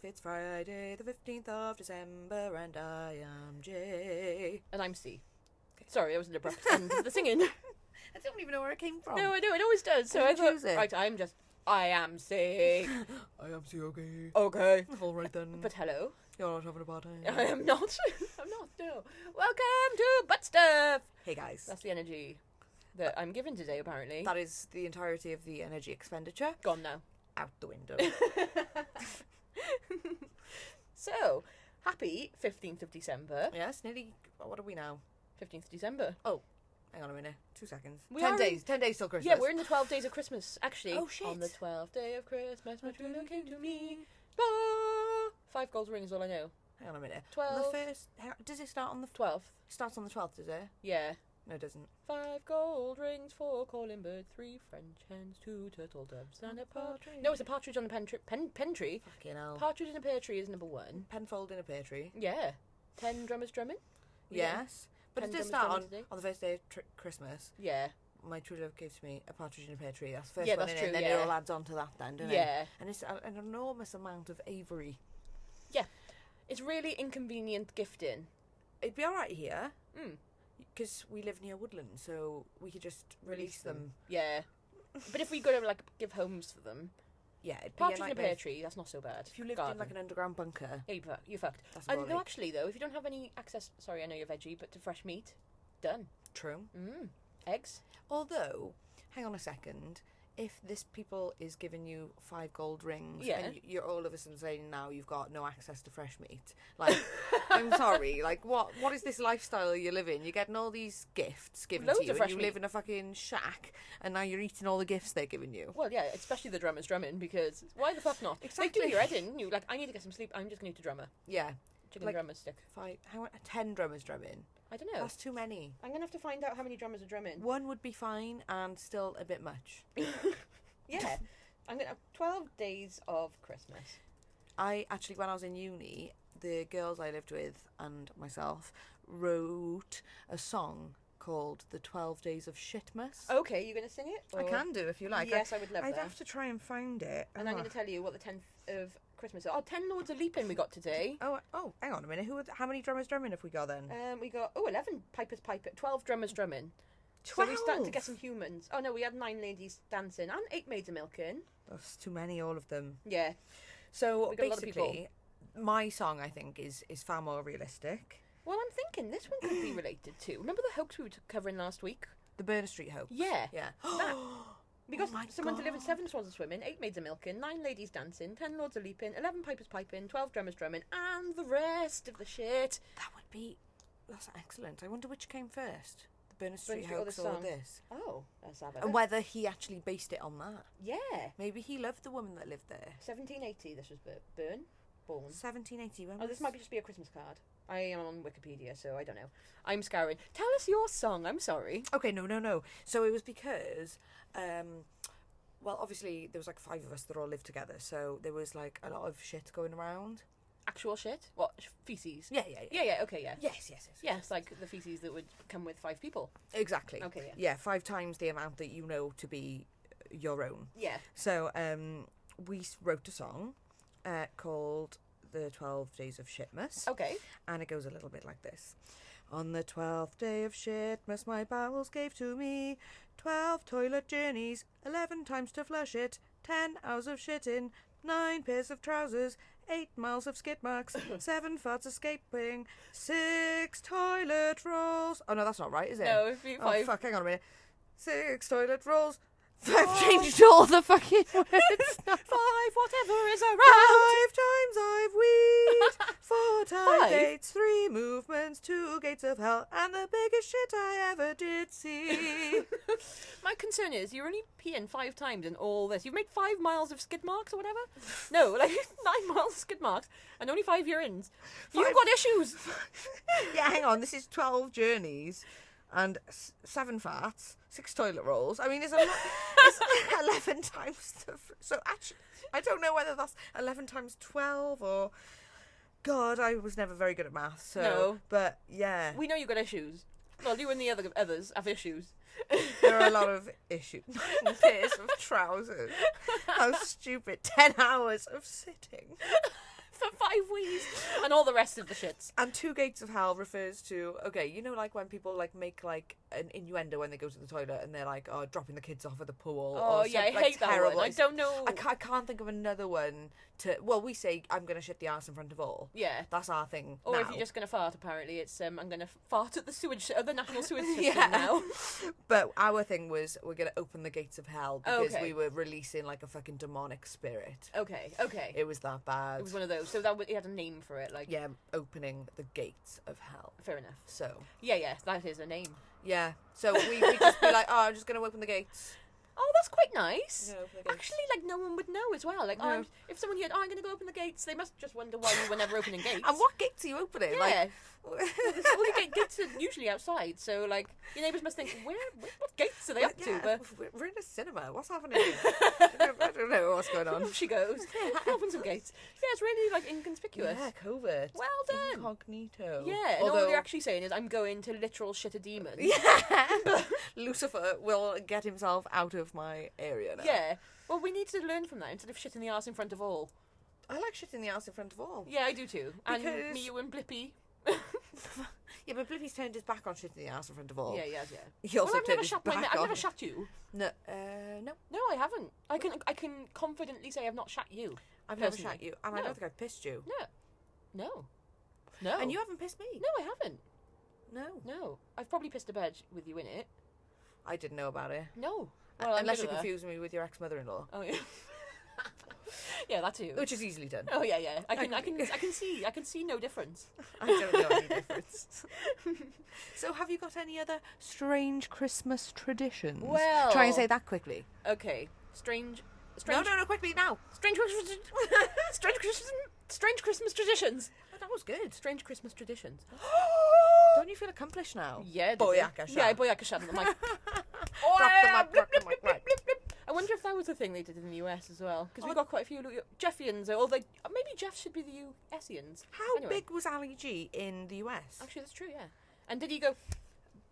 It's Friday, the 15th of December, and I am Jay. And I'm C. Okay. Sorry, I was an abrupt end of the singing. I don't even know where it came from. No, I know, it always does. So I thought, right, I am C. I am C, okay. Okay. All right then. But hello. You're not having a party. I am not. I'm not, no. Welcome to Butt Stuff. Hey guys. That's the energy that I'm given today, apparently. That is the entirety of the energy expenditure. Gone now. Out the window. So, happy 15th of December. Yes, nearly, what are we now? 15th of December. Oh, hang on a minute. 2 seconds. We 10 are days. 10 days till Christmas. Yeah, we're in the 12 days of Christmas, actually. Oh, shit. On the 12th day of Christmas, my true love came to me. Bah! 5 gold rings, all I know. Hang on a minute. 12. On the first, does it start on the 12th. It starts on the 12th, does it? Yeah. No, it doesn't. 5 gold rings, 4 calling birds, 3 French hens, 2 turtle doves, and a partridge. No, it's a partridge on a pantry. Fucking hell. Partridge in a pear tree is number 1. Penfold in a pear tree. Yeah. 10 drummers drumming. Yes. But it does start on the first day of Christmas. Yeah. My true love gave to me a partridge in a pear tree. That's the first yeah, one, that's true, and then yeah. it all adds on to that then, doesn't it? Yeah. And it's an enormous amount of Avery. Yeah. It's really inconvenient gifting. It'd be alright here. Mm. Because we live near woodland, so we could just release them. Yeah. But if we go to, like, give homes for them... Yeah, it'd be partridge a in a pear tree, that's not so bad. If you lived in, like, an underground bunker... Yeah, you're fucked. That's no, actually, though, if you don't have any access... Sorry, I know you're veggie, but to fresh meat, done. True. Eggs. Although, hang on a second... If this people is giving you 5 gold rings, yeah. and you're all of a sudden saying now you've got no access to fresh meat, like, I'm sorry, like, what is this lifestyle you're living? You're getting all these gifts given Loads to you, of fresh and you meat. live in a fucking shack, and now you're eating all the gifts they're giving you. Well, yeah, especially the drummers drumming, because why the fuck not? Exactly. Like, do your head in, you like, I need to get some sleep, I'm just going to eat a drummer. Yeah. Chicken like, drummer stick. 10 drummers drumming. I don't know. That's too many. I'm going to have to find out how many drummers are drumming. 1 would be fine, and still a bit much. Yeah. I'm going to have 12 days of Christmas. I actually, when I was in uni, the girls I lived with and myself wrote a song called The 12 Days of Shitmas. Okay, you going to sing it? I can do if you like. Yes, I would love that. I'd have to try and find it. And I'm going to tell you what the 10th of Christmas is. Oh, 10 Lords of Leaping we got today. Oh, hang on a minute. How many drummers drumming have we got then? We got, 11 pipers piping, 12 drummers drumming. 12? So we're starting to get some humans. Oh no, we had 9 ladies dancing and 8 maids a milking. That's too many, all of them. Yeah. So we got basically, my song, I think, is far more realistic. Well, I'm thinking this one could be related to. Remember the hoax we were covering last week? The Burner Street hoax. Yeah. Yeah. That. Because someone God. delivered 7 swans of swimming, 8 maids a milking, 9 ladies dancing, 10 lords a leaping, 11 pipers piping, 12 drummers drumming, and the rest of the shit. That's excellent. I wonder which came first. Burner Street Street hoax or this. Oh, let's have it. And whether he actually based it on that. Yeah. Maybe he loved the woman that lived there. 1780, this was born. 1780. Oh, this might just be a Christmas card. I am on Wikipedia, so I don't know. I'm scouring. Tell us your song, I'm sorry. Okay, no. So it was because, well, obviously there was like 5 of us that all lived together, so there was like a lot of shit going around. Actual shit? What? Feces? Yeah. Okay, yeah. Yes. Yes, like the feces that would come with 5 people. Exactly. Okay, yeah. Yeah, 5 times the amount that you know to be your own. Yeah. So we wrote a song called The 12 Days of Shitmas. Okay. And it goes a little bit like this. On the 12th day of Shitmas my bowels gave to me 12 toilet journeys, 11 times to flush it, 10 hours of shitting, 9 pairs of trousers, 8 miles of skid marks, 7 farts escaping, 6 toilet rolls. Oh no, that's not right, is it? No, it'd be 5. Oh fuck, hang on a minute. 6 toilet rolls. I've changed all the fucking words. 5 whatever is around. 5 times I've weed. 4 tie 5? gates, 3 movements, 2 gates of hell, and the biggest shit I ever did see. My concern is you're only peeing 5 times in all this. You've made 5 miles of skid marks or whatever. No, like 9 miles of skid marks and only 5 urines. You've got issues. Yeah, hang on. This is 12 journeys and 7 farts, 6 toilet rolls. I mean, it's a lot. It's 11 times. So actually, I don't know whether that's 11 times 12 or. God, I was never very good at maths. So, No. But yeah, We know you've got issues. Well, you and the others have issues. there are a lot of issues. 9 pairs of trousers. How stupid. 10 hours of sitting. For 5 weeks. And all the rest of the shits. And 2 gates of hell refers to, okay, you know, like when people like make like an innuendo when they go to the toilet and they're like, oh, dropping the kids off at the pool. Oh, or yeah, I like, hate that terrible. one. I don't know. I can't think of another one to. Well, we say I'm gonna shit the arse in front of all. Yeah. That's our thing. Or now. if you're just going to fart, apparently, it's I'm going to fart at the the national sewage system Yeah. now. But our thing was we're gonna open the gates of hell because Okay. we were releasing like a fucking demonic spirit. Okay. It was that bad. It was one of those. So it had a name for it. Like, Yeah, opening the gates of hell. fair enough. So Yeah, that is a name. yeah, so we just be like, oh, I'm just gonna open the gates. Oh, that's quite nice. Yeah, open the gates. Actually, like, no one would know as well. Like, No. if someone here, I'm going to go open the gates, they must just wonder why you were never opening gates. And what gates are you opening? Yeah. Like, All the gates are usually outside, so, like, your neighbours must think, what gates are they up to? yeah, But we're in a cinema. What's happening? I don't know what's going on. off she goes. Open some gates. Yeah, it's really, like, inconspicuous. Yeah, covert. Well done. Incognito. Yeah, and all you're actually saying is, I'm going to literal shit a demon. Yeah. Lucifer will get himself out of my area now. Yeah. Well, we need to learn from that instead of shitting the arse in front of all. I like shitting the ass in front of all. Yeah, I do too. And Because- me, you, and Blippy. Yeah, but Blippi's turned his back on shitting the ass in front of all. Yeah, he has, yeah. He also Well, I've turned never his shat back I've on. never shat you. No, no. No, I haven't. I can confidently say I've not shat you. I've never Personally. shat you, and I No. don't think I've pissed you. No. And you haven't pissed me. No, I haven't. No. I've probably pissed a bed with you in it. I didn't know about it. No. Well, I'm Unless good you're at that. confusing me with your ex-mother-in-law, Oh yeah. Yeah, that too. which is easily done. Oh yeah, yeah. I can see no difference. I don't know any difference. So, have you got any other strange Christmas traditions? Well- try and say that quickly. Okay. Strange, No, quickly now. strange Christmas traditions. Oh, that was good. Strange Christmas traditions. Don't you feel accomplished now? Yeah, Boyakasha. Yeah, boyakasha. I'm like, Drop the mic, right. I wonder if that was a thing they did in the US as well, because we got quite a few Jeffians, or maybe Jeff should be the USians. How Anyway. big was Ali G in the US? Actually, that's true. Yeah. And did he go?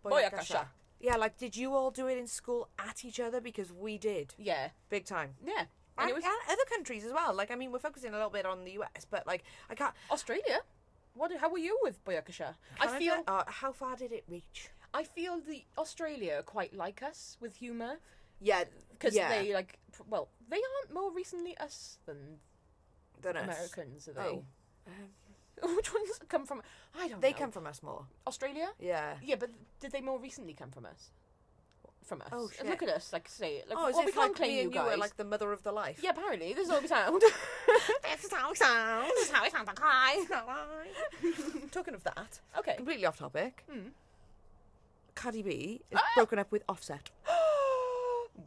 Boyakasha. Yeah, like, did you all do it in school at each other? Because we did. Yeah. Big time. Yeah. And And, it was and other countries as well. Like, I mean, we're focusing a little bit on the US, but, like, I can't... Australia. How were you with Boyakasha? I feel how far did it reach? the Australia are quite like us with humour, Yeah, because yeah. they they aren't more recently us than Than us. Americans, are they? Oh. Which ones come from? I don't know. They come from us more. Australia. Yeah. Yeah, but did they more recently come from us? From us. Oh, And look shit. at us, like say, like, Oh, as well, if we can't like claim me you and guys. you were like the mother of the life. Yeah, apparently this is how we sound. This is how it sounds. This is how it sounds. Like, hi. Talking of that, Okay. completely off topic. Hmm. Cardi B is broken up with Offset.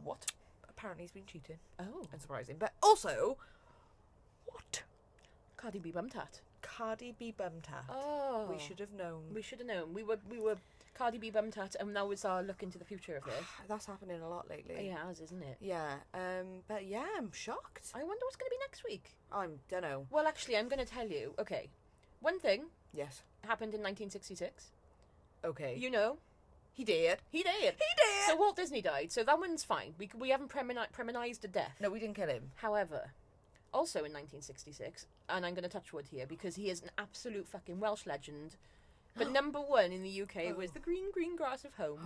What? Apparently, he's been cheating. Oh, Unsurprising, but also, what? Cardi B bum tat. Cardi B bum tat. Oh, We should have known. We should have known. We were Cardi B bum tat, and now it's our look into the future of this. That's happening a lot lately. It has, isn't it? Yeah. But yeah, I'm shocked. I wonder what's going to be next week. Don't know. Well, actually, I'm going to tell you. Okay, one thing Yes. happened in 1966. Okay. You know, He did. he did. He did. So Walt Disney died. So that one's fine. We haven't premonized a death. No, we didn't kill him. However, also in 1966, and I'm going to touch wood here because he is an absolute fucking Welsh legend. But number one in the UK was The Green Green Grass of Home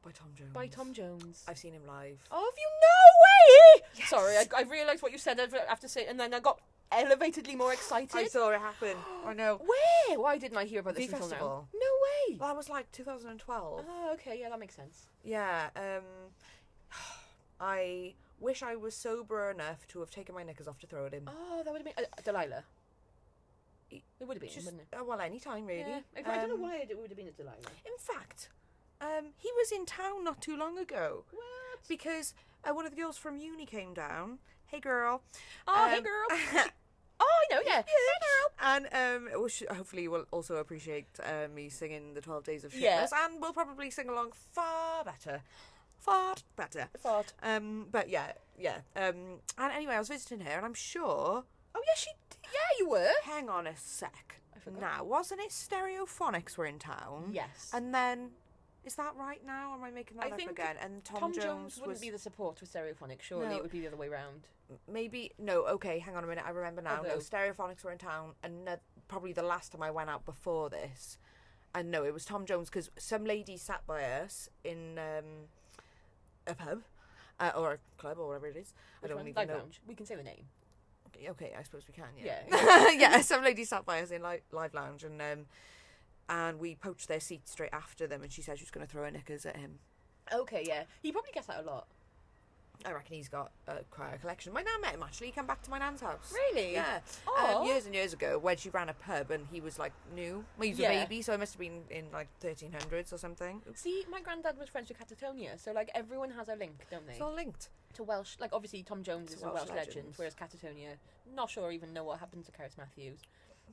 By Tom Jones. by Tom Jones. I've seen him live. Oh, have you? No way! Yes. Sorry, I realised what you said after saying, and then I got elevatedly more excited. I saw it happen. I know. Where? Why didn't I hear about this until Festival. now? No way. That was like 2012. Oh, okay, yeah, that makes sense. Yeah. I wish I was sober enough to have taken my knickers off to throw at him. Oh, that would have been Delilah. It would have been, Just, wouldn't it? well, any time really. Yeah. I don't know why it would have been a Delilah. In fact, he was in town not too long ago. What? Because one of the girls from uni came down. Hey, girl. Oh, hey, girl. Oh, I know, yeah. Hey, girl. And hopefully you will also appreciate me singing the 12 Days of Shitmas. Yeah. And we'll probably sing along far better. Far better. Fart. But yeah. And anyway, I was visiting her, and I'm sure... Oh, yeah, yeah, you were. Hang on a sec. I forgot. Now, wasn't it Stereophonics were in town? Yes. And then... Is that right now, or am I making that up think again? And Tom Jones wouldn't be the support with Stereophonics. Surely No. it would be the other way round. Maybe... No, okay, hang on a minute. I remember now. No, Although- Stereophonics were in town, and probably the last time I went out before this. And no, it was Tom Jones, because some lady sat by us in a pub, or a club, or whatever it is. I don't even Live know. Lounge. We can say the name. Okay, I suppose we can, yeah. Yeah. Yeah, some lady sat by us in Live Lounge, and we poached their seat straight after them, and she said she was going to throw her knickers at him. Okay, yeah. He probably gets that a lot. I reckon he's got quite a collection. My nan met him, actually. He came back to my nan's house. Really? Yeah. Aw. Years and years ago, when she ran a pub, and he was, like, new. Well, he was a baby, so I must have been in, like, 1300s or something. See, my granddad was friends with Catatonia, so, like, everyone has a link, don't they? It's all linked. To Welsh, like, obviously Tom Jones is a Welsh legend, legends. whereas Catatonia, not sure even know what happened to Cerys Matthews.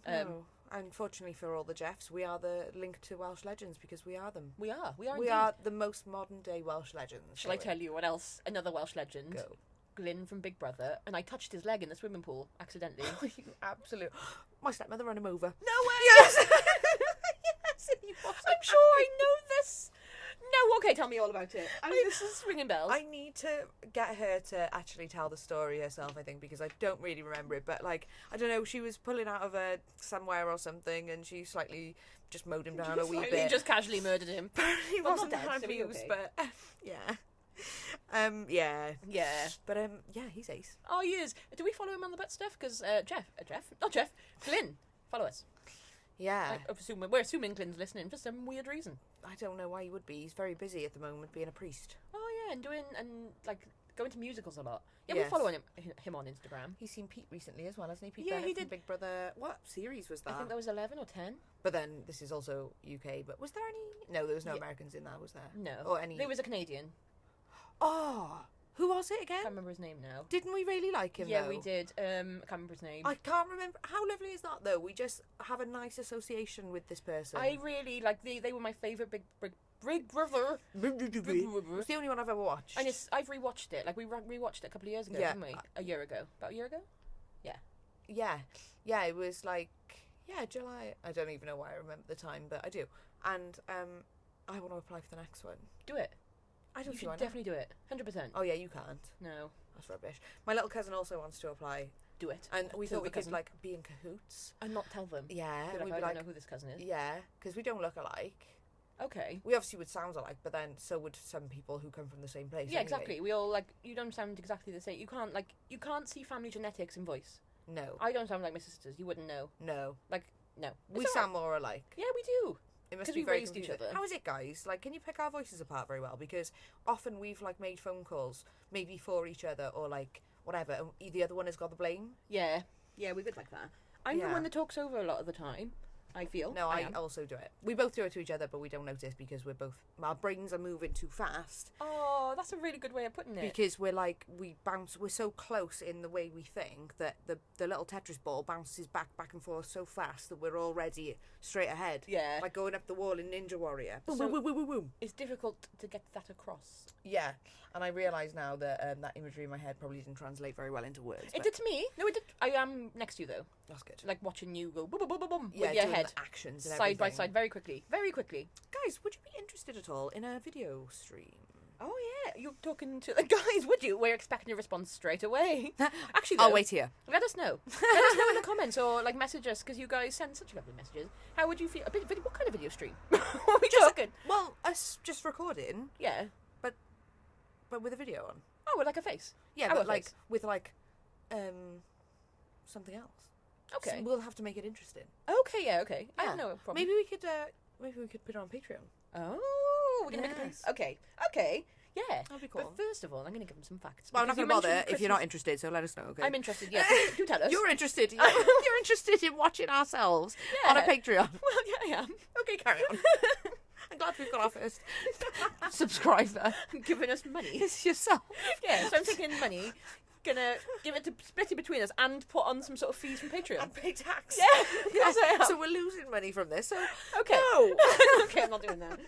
No. Unfortunately for all the Jeffs, we are the link to Welsh legends, because we are them. We are We indeed. are the most modern day Welsh legends. Shall I tell you what else? Another Welsh legend. Go. Glyn from Big Brother, and I touched his leg in the swimming pool accidentally. You absolute. My stepmother ran him over. No way! Yes! Yes, he was. I'm sure I know this. No, okay, tell me all about it. This is ringing bells. I need to get her to actually tell the story herself, I think, because I don't really remember it. But, like, I don't know, she was pulling out of somewhere or something, and she slightly just mowed him down a wee Slightly bit. just casually murdered him. He Well, wasn't not dead, so he's abused, okay. but yeah. Yeah. Yeah. But yeah, he's ace. Oh, he is. Do we follow him on the butt stuff? Because Glyn, follow us. Yeah. We're assuming Glyn's listening for some weird reason. I don't know why he would be. He's very busy at the moment being a priest. Oh yeah, and going to musicals a lot. Yeah, Yes. we follow him on Instagram. He's seen Pete recently as well, hasn't he? Pete Yeah, Bennett he from did. Big Brother. What series was that? I think that was 11 or 10. But then this is also UK. But was there any? No, there was no Americans in that, was there? No. Or any? There was a Canadian. Oh, who was it I again? can't remember his name now. Didn't we really like him? Yeah, though? we did. I can't remember his name. I can't remember. How lovely is that, though? We just have a nice association with this person. I really like. They were my favourite Big Brother. It's the only one I've ever watched. And I've rewatched it. Like we rewatched it a couple of years ago, Yeah. didn't we? A year ago. About a year ago. Yeah, it was like July. I don't even know why I remember the time, but I do. And I want to apply for the next one. Do it. I don't You see why should not. definitely do it. 100%. Oh yeah, you can't. No. That's rubbish. My little cousin also wants to apply, Do it. and we Tell thought we the could cousin. like be in cahoots. And not tell them. Yeah, Be like, we'd I be don't like, know who this cousin is. yeah, because we don't look alike. Okay. We obviously would sound alike, but then so would some people who come from the same place. Yeah, anyway. exactly. We all you don't sound exactly the same. You can't see family genetics in voice. No, I don't sound like my sisters. You wouldn't know. no. No. We It's sound more alike. Yeah, we do. It must 'Cause be we very raised each confusing. other. How is it, guys? Like, can you pick our voices apart very well? Because often we've like made phone calls, maybe for each other or like whatever, and the other one has got the blame. Yeah. Yeah, we're good like that. I'm the Yeah. one that talks over a lot of the time. I feel. No, I am. also do it. We both do it to each other, but we don't notice because our brains are moving too fast. Oh, that's a really good way of putting it. Because we're so close in the way we think that the little Tetris ball bounces back and forth so fast that we're already straight ahead. Yeah. Like going up the wall in Ninja Warrior. Boom, So- boom, boom, boom, boom, boom. It's difficult to get that across. Yeah, and I realise now that that imagery in my head probably didn't translate very well into words. It but did to me. No, it did. I am next to you though, That's good. like watching you go boom, boom, boom, boom, boom Yeah, with your doing head the actions and side by everything. side, very quickly, very quickly. Guys, would you be interested at all in a video stream? Oh yeah, you're talking to the guys, would you? We're expecting a response straight away. Actually, though, I'll wait here. let us know. Let us know in the comments or like message us because you guys send such lovely messages. How would you feel? What kind of video stream? What are we talking? Well, us just recording, Yeah. but with a video on. Oh, with like a face. Yeah, Our but like face. with like something else. Okay. So we'll have to make it interesting. Okay, yeah, okay. I have no problem. Maybe we could put it on Patreon. Oh, we're going to make Yes. it... Okay, yeah. That'd be cool. But first of all, I'm going to give them some facts. Well, I'm not because going to you bother mentioned if you're not interested, so let us know, okay? I'm interested, yes. Do tell us. You're interested. You're interested in watching ourselves on a Patreon. Well, yeah, I am. Okay, carry on. I'm glad we've got our first subscriber. Giving us money. It's yourself. Yeah, so I'm taking money, gonna give it to split it between us and put on some sort of fees from Patreon. And pay tax. Yeah, yes I am. So we're losing money from this, so Okay. no. Okay, I'm not doing that.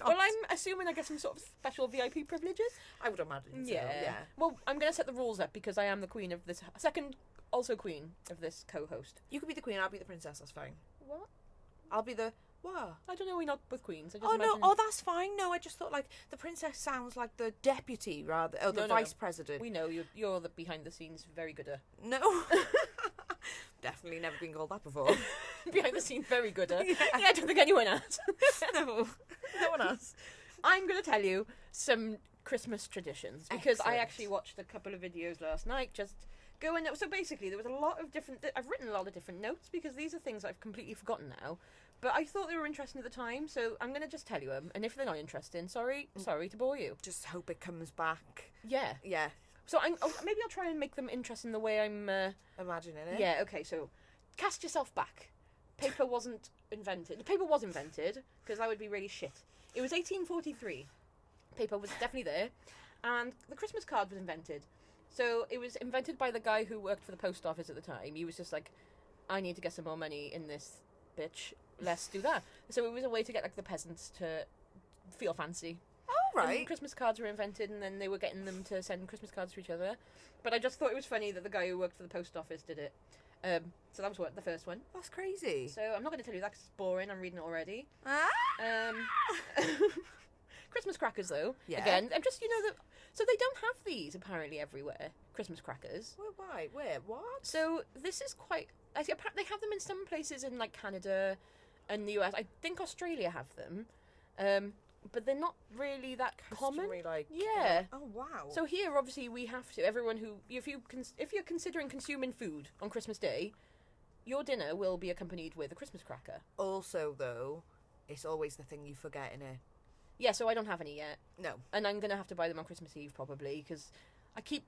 Well, I'm assuming I get some sort of special VIP privileges. I would imagine so, Yeah. yeah. Well, I'm going to set the rules up because I am the queen of this... Second, also queen of this co-host. You could be the queen, I'll be the princess, that's fine. What? I'll be the... What? I don't know, we're not both queens. I just Oh, imagine... no, that's fine. No, I just thought, like, the princess sounds like the deputy, rather, or the No. vice president. We know, you're the behind-the-scenes very gooder. No. Definitely never been called that before. Behind-the-scenes very gooder. Yeah. I don't think anyone has. No. No one has. I'm going to tell you some Christmas traditions because I Excellent. actually watched a couple of videos last night just going... So basically, there was a lot of different... I've written a lot of different notes because these are things I've completely forgotten now. But I thought they were interesting at the time, so I'm going to just tell you them. And if they're not interesting, sorry to bore you. Just hope it comes back. Yeah. Yeah. So maybe I'll try and make them interesting the way I'm... Imagining it. Yeah, okay, so cast yourself back. Paper wasn't invented. The paper was invented, because that would be really shit. It was 1843. Paper was definitely there. And the Christmas card was invented. So it was invented by the guy who worked for the post office at the time. He was just like, I need to get some more money in this bitch. Let's do that. So it was a way to get like the peasants to feel fancy. Oh, right. And Christmas cards were invented, and then they were getting them to send Christmas cards to each other. But I just thought it was funny that the guy who worked for the post office did it. So that was the first one. That's crazy. So I'm not going to tell you that because it's boring. I'm reading it already. Ah! Christmas crackers, though. Yeah. Again, I'm just, so they don't have these apparently everywhere. Christmas crackers. Why? Where? What? So this is quite. I see, they have them in some places in like Canada and the US. I think Australia have them, but they're not really that common. Customary, like, Yeah. Oh wow. So here, obviously, we have to. Everyone who, if you're considering consuming food on Christmas Day, your dinner will be accompanied with a Christmas cracker. Also, though, it's always the thing you forget in it. Yeah, so I don't have any yet, No. and I'm gonna have to buy them on Christmas Eve probably because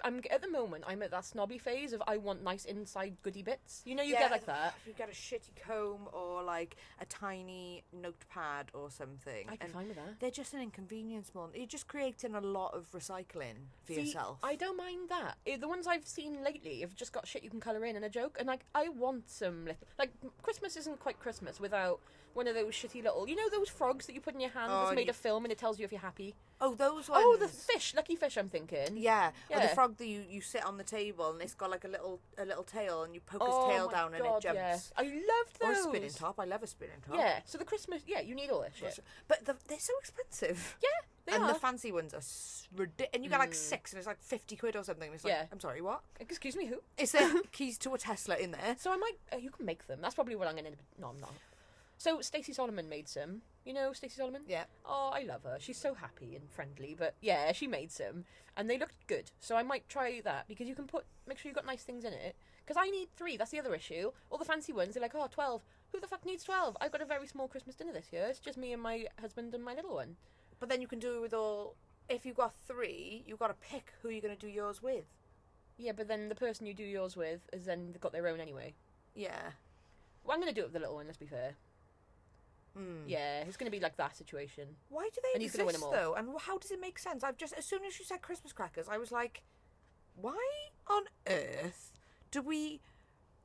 I'm at the moment I'm at that snobby phase of I want nice inside goodie bits. You get like that. You get a shitty comb or like a tiny notepad or something. I'd be and fine with that. they're just an inconvenience more. You're just creating a lot of recycling for yourself. I don't mind that. The ones I've seen lately have just got shit you can colour in and a joke, and like I want some little Christmas isn't quite Christmas without one of those shitty little those frogs that you put in your hand that's made of film and it tells you if you're happy. Oh, those ones. Oh, the fish, lucky fish. I'm thinking. Yeah. Or the Yeah. frog that you sit on the table and it's got like a little tail and you poke his Oh tail my down and God, it jumps. yeah. I loved Or those. a spinning top. I love a spinning top. Yeah. So the Christmas, you need all that shit. But they're so expensive. Yeah, they and are. the fancy ones are ridiculous. And you get like 6 and it's like 50 quid or something. And it's like, Yeah. I'm sorry, what? Excuse me, who? Is there keys to a Tesla in there? So I might. You can make them. That's probably what I'm gonna. No, I'm not. So Stacey Solomon made some. You know Stacey Solomon? Yeah. Oh, I love her. She's so happy and friendly. But yeah, she made some, and they looked good. So I might try that because you can make sure you've got nice things in it. Because I need 3. That's the other issue. All the fancy ones, they're like, 12. Who the fuck needs 12? I've got a very small Christmas dinner this year. It's just me and my husband and my little one. But then you can do it with all. If you've got 3, you've got to pick who you're going to do yours with. Yeah, but then the person you do yours with has then got their own anyway. Yeah. Well, I'm going to do it with the little one, let's be fair. Yeah, it's going to be like that situation. Why do they And he's gonna win exist, them all. though? And how does it make sense? As soon as you said Christmas crackers, I was like, why on earth do we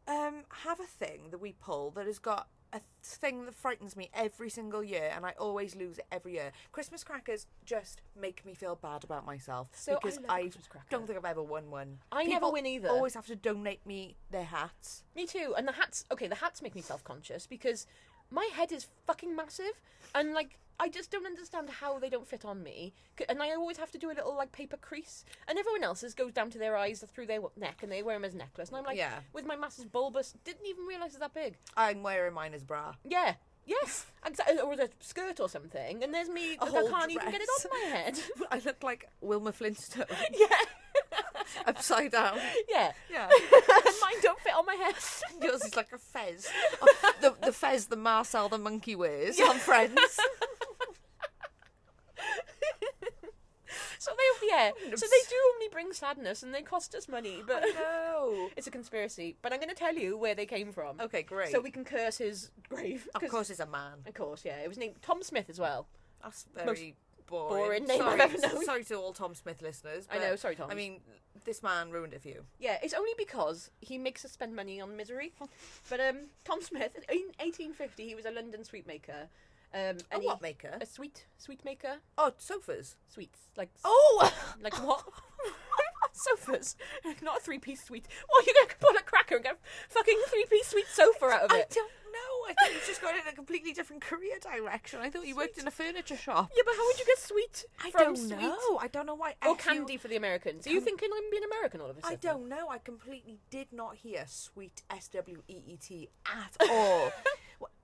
have a thing that we pull that has got a thing that frightens me every single year, and I always lose it every year? Christmas crackers just make me feel bad about myself So because I love a I Christmas cracker. don't think I've ever won one. I never win either. Always have to donate me their hats. Me too. And the hats, the hats make me self-conscious because my head is fucking massive and like I just don't understand how they don't fit on me. And I always have to do a little like paper crease, and everyone else's goes down to their eyes through their neck and they wear them as necklace. And I'm like, Yeah. with my massive bulbous, didn't even realise it's that big. I'm wearing mine as bra. Yeah. Yes, exactly. Or a skirt or something, and there's me. A I whole can't even get it dress. on my head. I look like Wilma Flintstone. Yeah. Upside down. Yeah. Yeah. Mine don't fit on my head. Yours is like a fez. Oh, the fez that Marcel the monkey wears on Friends. So they do only bring sadness and they cost us money, but No. it's a conspiracy. But I'm going to tell you where they came from. Okay, great. So we can curse his grave. Of course it's a man. Of course, yeah. It was named Tom Smith as well. That's very boring name sorry, I've ever known. Sorry to all Tom Smith listeners. I know, sorry Tom. I mean, this man ruined it for you. Yeah, it's only because he makes us spend money on misery. But Tom Smith, in 1850, he was a London sweet maker. A what maker? A sweet maker. Oh, sofas. Sweets. Like, Oh! like what? Sofas. Not a three-piece suite. What, you're going to pull a cracker and get a fucking three-piece suite sofa out of I it? don't know. I thought you just got in a completely different career direction. I thought you worked in a furniture shop. Yeah, but how would you get sweet I from don't sweet? know. I don't know why. Or candy for the Americans. Are you thinking I'm being American all of a I sudden? don't know. I completely did not hear sweet SWEET at all.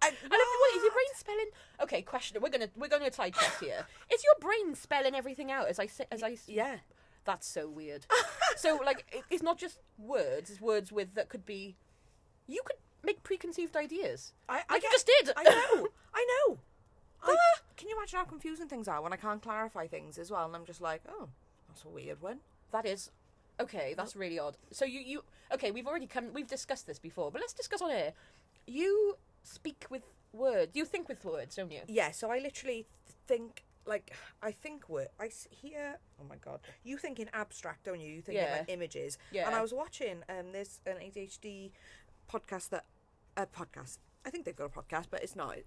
I love what is your brain spelling? Okay, question. We're gonna side check here. Is your brain spelling everything out as I Yeah. That's so weird. So like, it's not just words. It's words with that could be. You could make preconceived ideas. You just did. I know. I know. Can you imagine how confusing things are when I can't clarify things as well? And I'm just like, oh, that's a weird one. That is. Okay, that's really odd. So you okay? We've discussed this before, but let's discuss on air. You speak with words. You think with words, don't you? Yeah. So I literally think. Like, I think I hear, oh my God, you think in abstract, don't you? You think in like images. Yeah. And I was watching, there's an ADHD podcast I think they've got a podcast, but it's not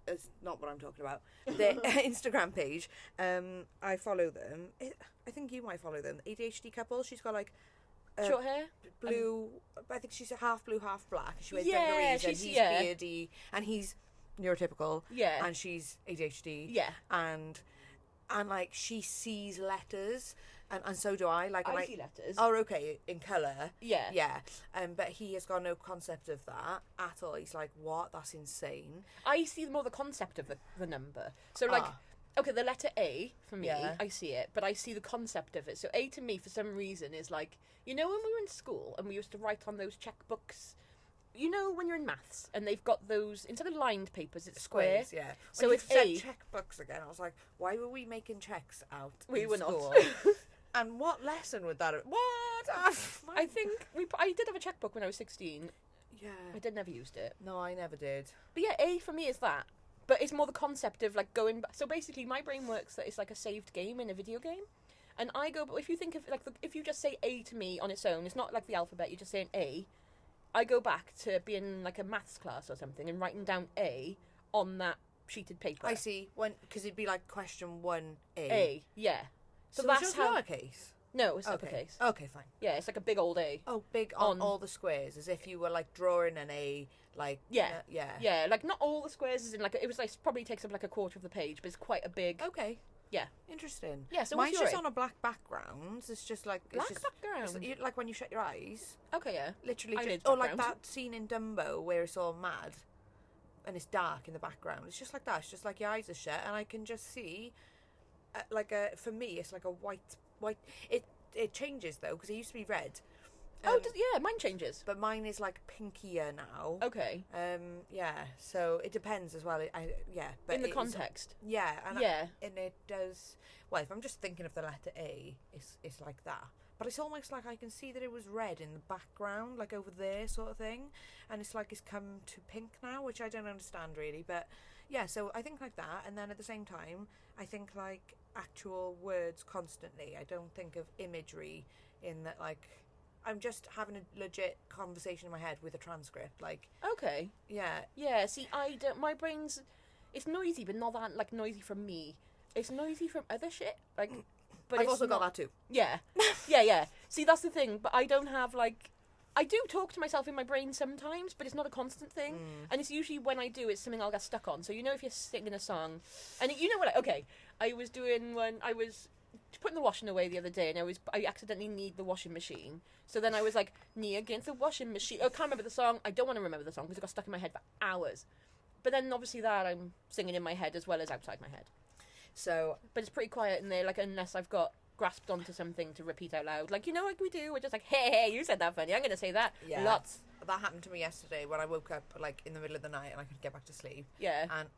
what I'm talking about. Their Instagram page, I follow them. I think you might follow them. ADHD couple, she's got like, short hair? Blue, I think she's half blue, half black. She wears Yeah, dungarees and he's beardy, and he's neurotypical. Yeah. And she's ADHD. Yeah. And like she sees letters and so do I. Like I see letters. Oh, okay, in colour. Yeah. Yeah. But he has got no concept of that at all. He's like, what? That's insane. I see more the concept of the number. So like okay, the letter A for me, I see it, but I see the concept of it. So A to me for some reason is like, you know when we were in school and we used to write on those checkbooks. You know when you're in maths and they've got those, instead of lined papers, it's square. Squares, yeah. So when it's you said A. checkbooks again, I was like, why were we making checks out We in were school? not. And what lesson would that have... What? I think I did have a checkbook when I was 16. Yeah. I did never used it. No, I never did. But yeah, A for me is that. But it's more the concept of like going back. So basically my brain works that it's like a saved game in a video game. And I go, but if you think of like, if you just say A to me on its own, it's not like the alphabet, you're just saying A. I go back to being like a maths class or something and writing down A on that sheeted paper. I see. Because it'd be like question 1A. A, yeah. So that's it's how... lowercase? No, it's uppercase. Okay, fine. Yeah, it's like a big old A. Oh, big on all the squares, as if you were like drawing an A, like... Yeah. Yeah. Yeah, like not all the squares is in like, it was like, probably takes up like a quarter of the page, but it's quite a big... Okay. Yeah. Interesting. Yeah, so mine's what's your just A? on a black background. It's just like... Black it's just, background? It's like when you shut your eyes. Okay, yeah. Literally Eyelids just... Or like background. that scene in Dumbo where it's all mad and it's dark in the background. It's just like that. It's just like your eyes are shut and I can just see... for me, it's like a white... It changes though, because it used to be red. Yeah, mine changes. But mine is like pinkier now. Okay. Yeah. So it depends as well. But in the it is- context. yeah. And Yeah. and it does. Well, if I'm just thinking of the letter A, it's like that. But it's almost like I can see that it was red in the background, like over there, sort of thing. And it's like it's come to pink now, which I don't understand really. But yeah, so I think like that, and then at the same time, I think like actual words constantly. I don't think of imagery in that like. I'm just having a legit conversation in my head with a transcript, like... Okay. Yeah. Yeah, see, I don't... My brain's... It's noisy, but not that, like, noisy from me. It's noisy from other shit, like... But I've it's also not... got that too. Yeah. Yeah. See, that's the thing, but I don't have, like... I do talk to myself in my brain sometimes, but it's not a constant thing. And it's usually when I do, it's something I'll get stuck on. So, you know, if you're singing a song... And you know what... Okay, I was doing when I was... putting the washing away the other day, and I accidentally kneed the washing machine. So then I was like, knee against the washing machine. I can't remember the song. I don't want to remember the song because it got stuck in my head for hours. But then obviously that I'm singing in my head as well as outside my head. So, but it's pretty quiet in there, like unless I've got grasped onto something to repeat out loud. Like, you know, like we do. We're just like, hey, you said that funny. I'm going to say that. Yeah. Lots. That happened to me yesterday when I woke up, like, in the middle of the night and I couldn't get back to sleep. Yeah. And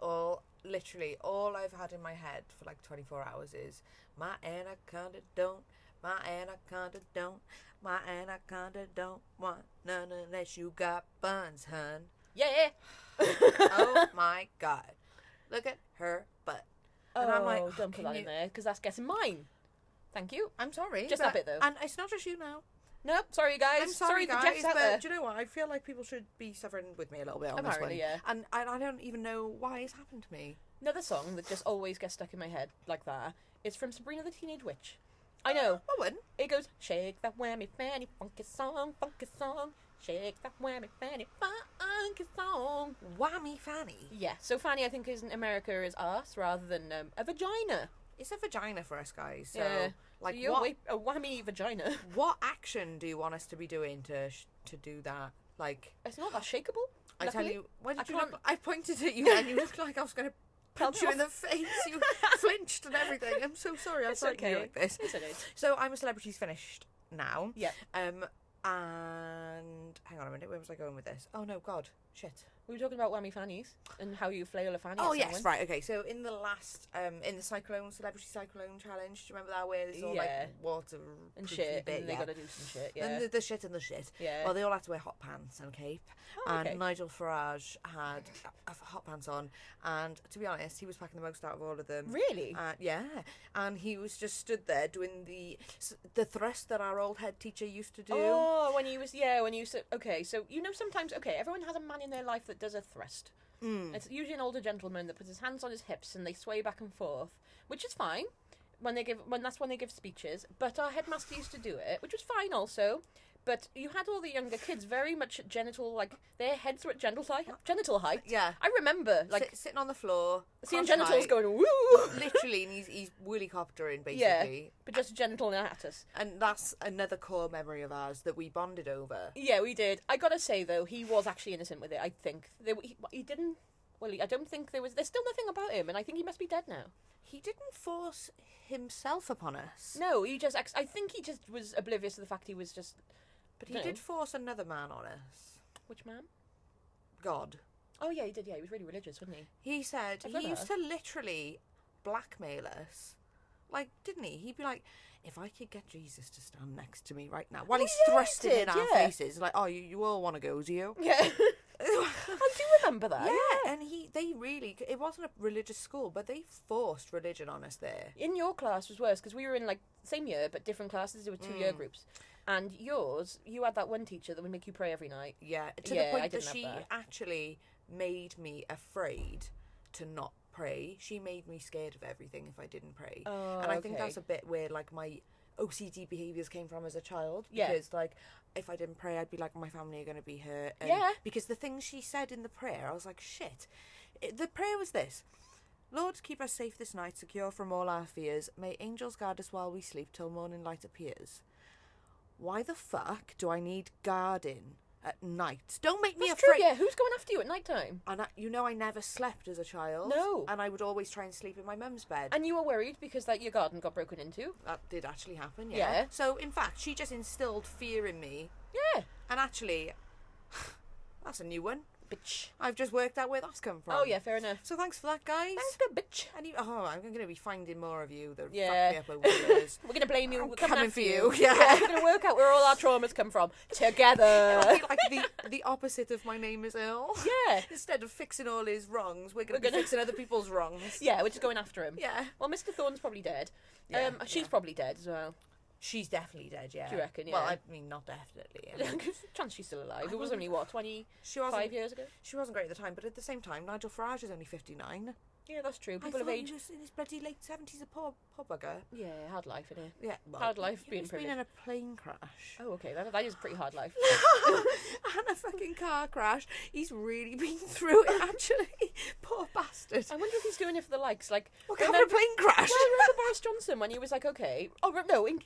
literally, all I've had in my head for, like, 24 hours is, my anaconda don't, my anaconda don't, my anaconda don't want none unless you got buns, hun. Yeah. Oh, my God. Look at her butt. And I'm like, don't put that in there, because that's guessing mine. Thank you. I'm sorry. Just that bit, though. And it's not just you now. Nope, sorry, guys. I'm sorry, guys, Jeff's out there. do you know what? I feel like people should be suffering with me a little bit on Apparently, this one. yeah. And I don't even know why it's happened to me. Another song that just always gets stuck in my head like that is from Sabrina the Teenage Witch. I know. Owen? It goes, shake that whammy fanny, funky song, funky song. Shake that whammy fanny, funky song. Whammy fanny? Yeah, so fanny I think in America is arse rather than a vagina. It's a vagina for us guys. So, Yeah. like, So you're what, a whammy vagina. what action do you want us to be doing to do that? Like, It's not that shakeable. I tell luckily. you, when I did you look, can't- I pointed at you and you looked like I was going to punch you me in the face. You flinched and everything. I'm so sorry. I'm It's sorry to you okay. like this. Yes, it is. So I'm a Celebrity's finished now. Yeah. And hang on a minute, where was I going with this? Oh no, God, shit. We were talking about whammy fannies and how you flail a fanny. Oh at yes, someone. right, okay. So in the last, in the Celebrity Cyclone Challenge, do you remember that where there's all Yeah. like water And proofy shit, bit, and they yeah. got to do some shit. Yeah. And the shit and the shit. Yeah. Well, they all had to wear hot pants and cape. Oh, okay. And Nigel Farage had hot pants on. And to be honest, he was packing the most out of all of them. Really? Yeah. And he was just stood there doing the thrust that our old head teacher used to do. Oh, when you said, okay, so, you know, sometimes, okay, everyone has a man in their life that does a thrust. It's usually an older gentleman that puts his hands on his hips and they sway back and forth, which is fine when that's when they give speeches. But our headmaster used to do it, which was fine also. But you had all the younger kids very much genital, like, their heads were at genital height. Yeah. I remember, like, sitting on the floor, seeing cross genitals height, going, woo! literally, and he's willy-coptering, basically. Yeah, but just genital at us. And that's another core memory of ours that we bonded over. Yeah, we did. I gotta say, though, he was actually innocent with it, I think. He didn't... Well, I don't think there's still nothing about him, and I think he must be dead now. He didn't force himself upon us. No, I think he just was oblivious to the fact he was just... But he did force another man on us. Which man? God. Oh, yeah, he did, yeah. He was really religious, wasn't he? He said I've he read used that. to literally blackmail us. Like, didn't he? He'd be like, if I could get Jesus to stand next to me right now, while he's yeah, he thrusting in did, our yeah. faces, like, oh, you all want to go, do you? Yeah. I do remember that. Yeah, and it wasn't a religious school, but they forced religion on us there. In your class was worse, because we were in, like, same year, but different classes. There were 2 year groups. And yours, you had that one teacher that would make you pray every night. Yeah, to Yeah, the I point that didn't have she that. actually made me afraid to not pray. She made me scared of everything if I didn't pray. Oh, and I think okay. that's a bit where, like, my OCD behaviours came from as a child. Yeah. Because, like, if I didn't pray, I'd be like, my family are going to be hurt. And Yeah. Because the things she said in the prayer, I was like, shit. The prayer was this. Lord, keep us safe this night, secure from all our fears. May angels guard us while we sleep till morning light appears. Why the fuck do I need guarding at night? Don't make me That's afraid. true, yeah. Who's going after you at night time? And I never slept as a child. No. And I would always try and sleep in my mum's bed. And you were worried because your garden got broken into? That did actually happen, yeah. Yeah. So, in fact, she just instilled fear in me. Yeah. And actually, that's a new one. Bitch. I've just worked out where that's come from. Oh, yeah, fair enough. So thanks for that, guys. Thanks, good bitch. I'm going to be finding more of you that Yeah. fucked me up over the years. We're going to blame you. I'm We're coming after for you. Yeah. Yeah. We're going to work out where all our traumas come from. Together. It'll be like the opposite of My Name is Earl. Yeah. Instead of fixing all his wrongs, we're going We're to be gonna- fixing other people's wrongs. Yeah, we're just going after him. Yeah. Well, Mr. Thorne's probably dead. Yeah, She's yeah. probably dead as well. She's definitely dead, yeah. Do you reckon, Well, yeah? I mean, not definitely. I mean, Chance she's still alive. I It was wouldn't- only, what, 25 she wasn't. years ago? She wasn't great at the time, but at the same time, Nigel Farage is only 59. Yeah, that's true. I People of thought age. he was in his bloody late 70s, a poor bugger. Yeah, hard life, innit? Yeah, well, Hard life he being was been privileged. in a plane crash. Oh, okay. That is a pretty hard life. And a fucking car crash. He's really been through it, actually. Poor bastard. I wonder if he's doing it for the likes. Like, What kind of a plane crash? Well, remember Boris Johnson when he was like, okay,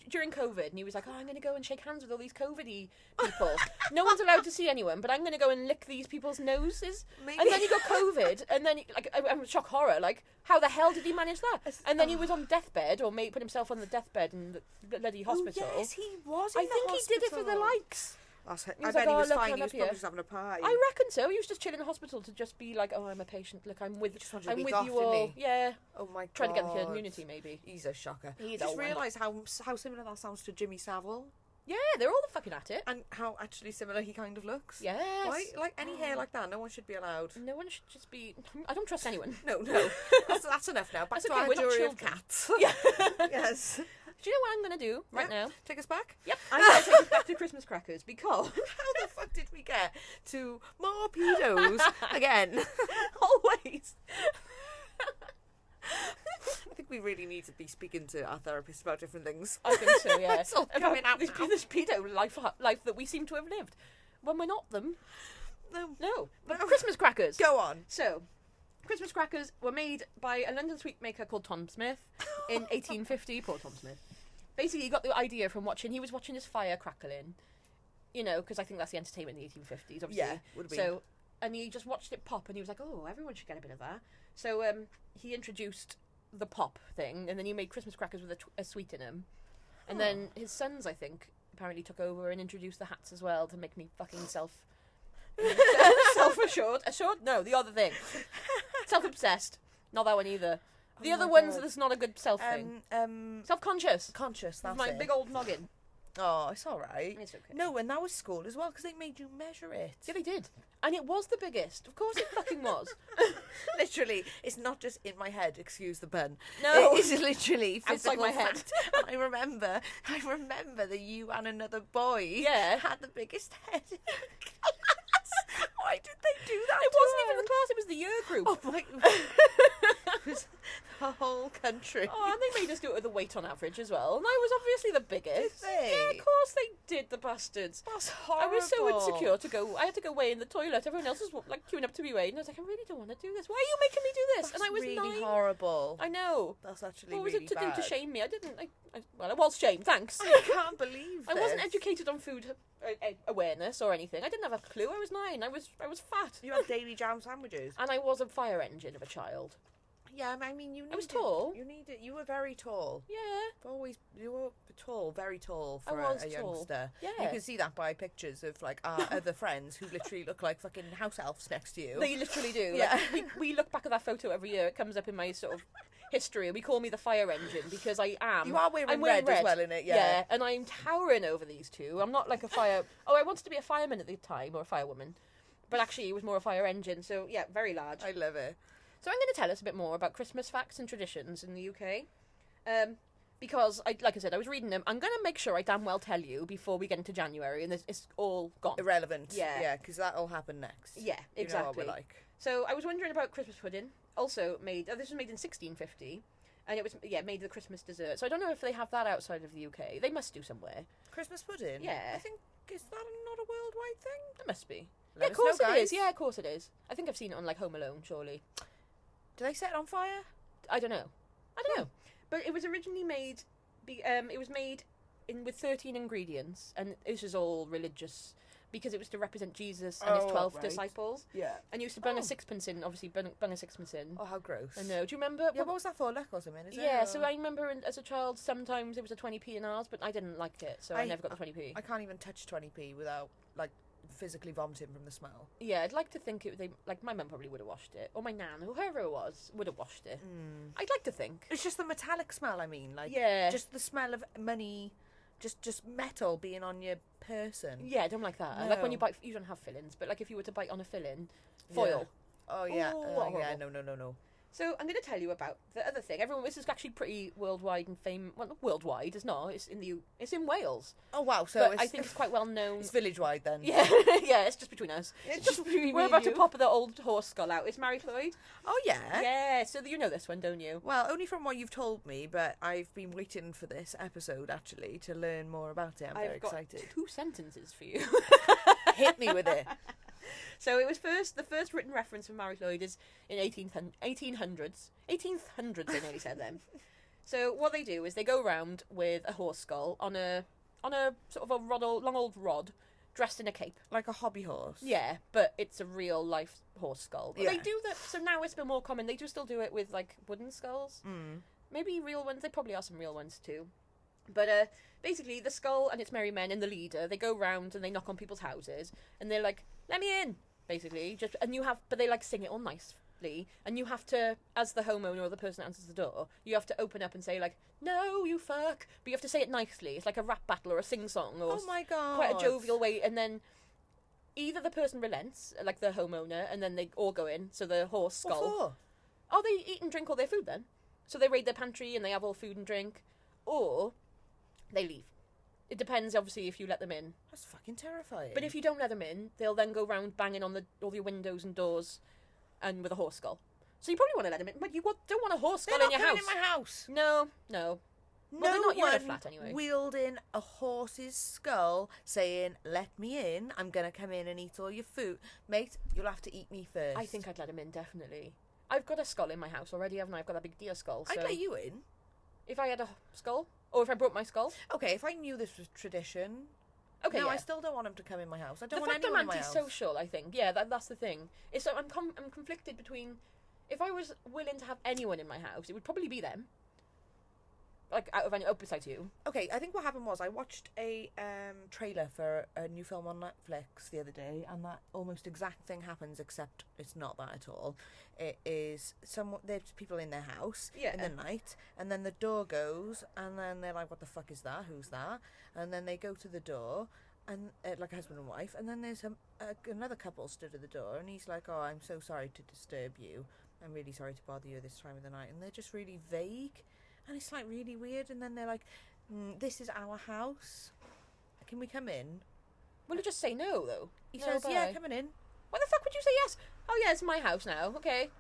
during COVID, and he was like, oh, I'm going to go and shake hands with all these COVID-y people. No one's allowed to see anyone, but I'm going to go and lick these people's noses. Maybe. And then he got COVID, and then, I'm shock horror, horror. Like, how the hell did he manage that? And then he was on deathbed, or put himself on the deathbed in the bloody hospital. Oh, yes, he was I think he did it for the likes. I was bet like, he "Oh, was look, fine. I'm He was up probably here." just having a party. I reckon so. He was just chilling in the hospital to just be like, "Oh, I'm a patient. Look, I'm with just wanted to I'm be with off, you didn't all." he? Yeah. Oh my god. Trying to get the herd immunity, maybe. He's a shocker. He's just a wank. realised how similar that sounds to Jimmy Savile, Yeah, they're all fucking at it. and how actually similar he kind of looks. Yes. Right? Like any hair like that, no one should be allowed. No one should just be... I don't trust anyone. No. That's enough now. Back That's to okay, our we're not jury of children. cats. Yeah. Yes. Do you know what I'm going to do right Yeah. now? Take us back? Yep. I'm going to take us back to Christmas crackers because... How the fuck did we get to more pedos again? Always. I think we really need to be speaking to our therapist about different things. I think so, yeah. It's all coming out now. this pedo life that we seem to have lived. When we're not them. No. But Christmas crackers. Go on. So, Christmas crackers were made by a London sweet maker called Tom Smith in 1850. Poor Tom Smith. Basically, he got the idea from he was watching his fire crackling, you know, because I think that's the entertainment in the 1850s, obviously. Yeah, would have been. So, and he just watched it pop, and he was like, "Oh, everyone should get a bit of that." So, he introduced the pop thing, and then he made Christmas crackers with a sweet in them. And then his sons, I think, apparently took over and introduced the hats as well to make me fucking self-assured. Assured? No, the other thing. Self-obsessed. Not that one either. The other one's that's not a good self thing. Self-conscious. Conscious, that's My it. big old noggin. Oh, it's alright. It's okay. No, and that was school as well, because they made you measure it. Yeah, they did. And it was the biggest. Of course it fucking was. Literally, it's not just in my head, excuse the pun. No. It is literally Outside physical my head. fact. I remember that you and another boy Yeah. had the biggest head in the class. Why did they do that? It to wasn't even us? the class, it was the year group. Oh my It was the whole country. Oh, and they made us do it with the weight on average as well. And I was obviously the biggest. Did they? Yeah, of course they did, the bastards. That's I horrible. was so insecure to go. I had to go weigh in the toilet. Everyone else was like queuing up to be weighed, and I was like, I really don't want to do this. Why are you making me do this? That's and I was really 9. horrible. I know. That's actually What was really it to bad. do to shame me? I didn't. Well, I was shamed. Thanks. I can't believe I wasn't this. educated on food awareness or anything. I didn't have a clue. I was 9. I was fat. You had daily jam sandwiches. And I was a fire engine of a child. Yeah, I mean, you. I was needed- tall. You were very tall. Yeah. You were tall, very tall I for was a tall. youngster. Yeah. You can see that by pictures of like our other friends who literally look like fucking house elves next to you. They literally do. Yeah. Like, we look back at that photo every year. It comes up in my sort of history. We call me the fire engine because I am. You are wearing I'm red as well in it, yeah. Yeah, and I'm towering over these two. I'm not like a fire... Oh, I wanted to be a fireman at the time, or a firewoman. But actually, it was more a fire engine, so yeah, very large. I love it. So I'm going to tell us a bit more about Christmas facts and traditions in the UK. Because, like I said, I was reading them. I'm going to make sure I damn well tell you before we get into January, and it's all gone. Irrelevant. Yeah. Yeah, because that'll happen next. Yeah, You know what exactly. we're like. So I was wondering about Christmas pudding. Also made... this was made in 1650. And it was, made the Christmas dessert. So I don't know if they have that outside of the UK. They must do somewhere. Christmas pudding? Yeah. I think, is that not a worldwide thing? It must be. Let Yeah, of us course know, it guys. is. Yeah, of course it is. I think I've seen it on, like, Home Alone, surely. Do they set it on fire? I don't know. But it was originally made... it was made with 13 ingredients. And this is all religious... Because it was to represent Jesus and his 12 right. disciples. Yeah. And you used to bung a sixpence in, obviously, bung a sixpence in. Oh, how gross. I know. Do you remember? Yeah, what was that for? Luck or something, is it? Yeah, Or- so I remember as a child, sometimes it was a 20p in ours, but I didn't like it, so I never got the 20p. I can't even touch 20p without, like, physically vomiting from the smell. Yeah, I'd like to think my mum probably would have washed it, or my nan, or whoever it was, would have washed it. I'd like to think. It's just the metallic smell, I mean. Like, Yeah. just the smell of money, just metal being on your person. Yeah, I don't like that. Like when you No. bite, you don't have fillings, but like if you were to bite on a filling, foil. Oh, yeah. Ooh, Oh, what yeah, horrible. no. So I'm going to tell you about the other thing. This is actually pretty worldwide and famous. Well, not worldwide, it's not. It's in Wales. Oh, wow. So But it's, I think it's quite well known. it's village-wide then. Yeah, yeah, it's just between us. It's just between We're me about and to you. pop the old horse skull out. It's Mary Floyd. Oh, yeah? Yeah, so you know this one, don't you? Well, only from what you've told me, but I've been waiting for this episode, actually, to learn more about it. I'm very I've got excited. 2 sentences for you. Hit me with it. So it was the first written reference of Mary Floyd is in 1800s. 1800s, I nearly said them. So what they do is they go round with a horse skull on a sort of a long old rod, dressed in a cape. Like a hobby horse. Yeah, but it's a real life horse skull. But Yeah. they do that. So now it's been more common. They do still do it with like wooden skulls. Maybe real ones. There probably are some real ones too. But basically, the skull and its merry men and the leader, they go round and they knock on people's houses and they're like, "Let me in," basically. But they like sing it all nicely, and you have to, as the homeowner or the person that answers the door, you have to open up and say like, "No, you fuck," but you have to say it nicely. It's like a rap battle or a sing song or Oh my god. quite a jovial way, and then either the person relents, like the homeowner, and then they all go in. So the horse skull. What for? Oh, they eat and drink all their food then. So they raid their pantry and they have all food and drink, or they leave. It depends, obviously, if you let them in. That's fucking terrifying. But if you don't let them in, they'll then go round banging on all your windows and doors, and with a horse skull. So you probably want to let them in, but you don't want a horse skull in your house. in my house. No. No they're not. You're in a one flat anyway. wielding a horse's skull saying, "Let me in, I'm going to come in and eat all your food." Mate, you'll have to eat me first. I think I'd let him in, definitely. I've got a skull in my house already, haven't I? I've got a big deer skull. So I'd let you in. if I had a skull, or if I broke my skull, Okay, if I knew this was tradition... okay, no, yeah. I still don't want him to come in my house. I The don't want fact anyone in I'm my house. antisocial, I think. Yeah, that's the thing. It's so I'm conflicted between, if I was willing to have anyone in my house, it would probably be them. Like, out of any, besides you. Okay, I think what happened was I watched a trailer for a new film on Netflix the other day, and that almost exact thing happens, except it's not that at all. It is there's people in their house in the night, and then the door goes, and then they're like, "What the fuck is that? Who's that?" And then they go to the door, and like a husband and wife, and then there's another couple stood at the door, and he's like, "Oh, I'm so sorry to disturb you. I'm really sorry to bother you this time of the night," and they're just really vague. And it's like really weird, and then they're like, "This is our house. Can we come in?" Will you just say no, though? He No, says, bye. "Yeah, coming in. Why the fuck would you say yes? Oh, yeah, it's my house now. Okay.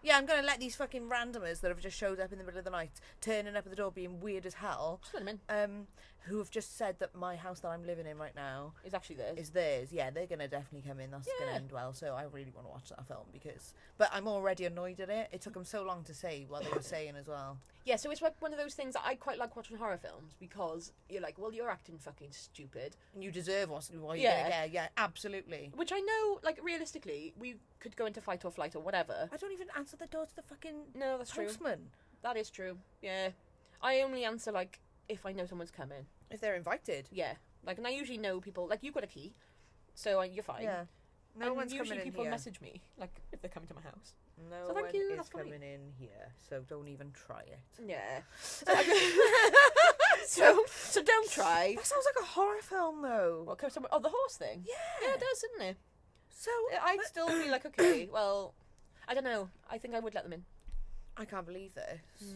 Yeah, I'm going to let these fucking randomers that have just showed up in the middle of the night, turning up at the door being weird as hell, Just let him in. who have just said that my house that I'm living in right now It's actually theirs. is theirs." Yeah, they're going to definitely come in. That's going to Yeah. end well. So I really want to watch that film but I'm already annoyed at it. It took them so long to say what they were saying as well. Yeah, so it's like one of those things that I quite like watching horror films, because you're like, well, you're acting fucking stupid. And you deserve what you're Yeah. gonna get. Yeah, absolutely. Which I know, like, realistically, we could go into fight or flight or whatever. I don't even answer the door to the fucking No, that's true. postman. That is true. Yeah. I only answer, like, if I know someone's coming. If they're invited. Yeah. Like, and I usually know people, like, you've got a key, so you're fine. Yeah. No and one's usually coming in people here. message me, like, if they're coming to my house. No So thank one you, is that's fine. coming in here, so don't even try it. Yeah. So don't try. That sounds like a horror film, though. What, oh, the horse thing? Yeah. Yeah, it does, doesn't it? So I'd still be like, okay, well, I don't know. I think I would let them in. I can't believe this.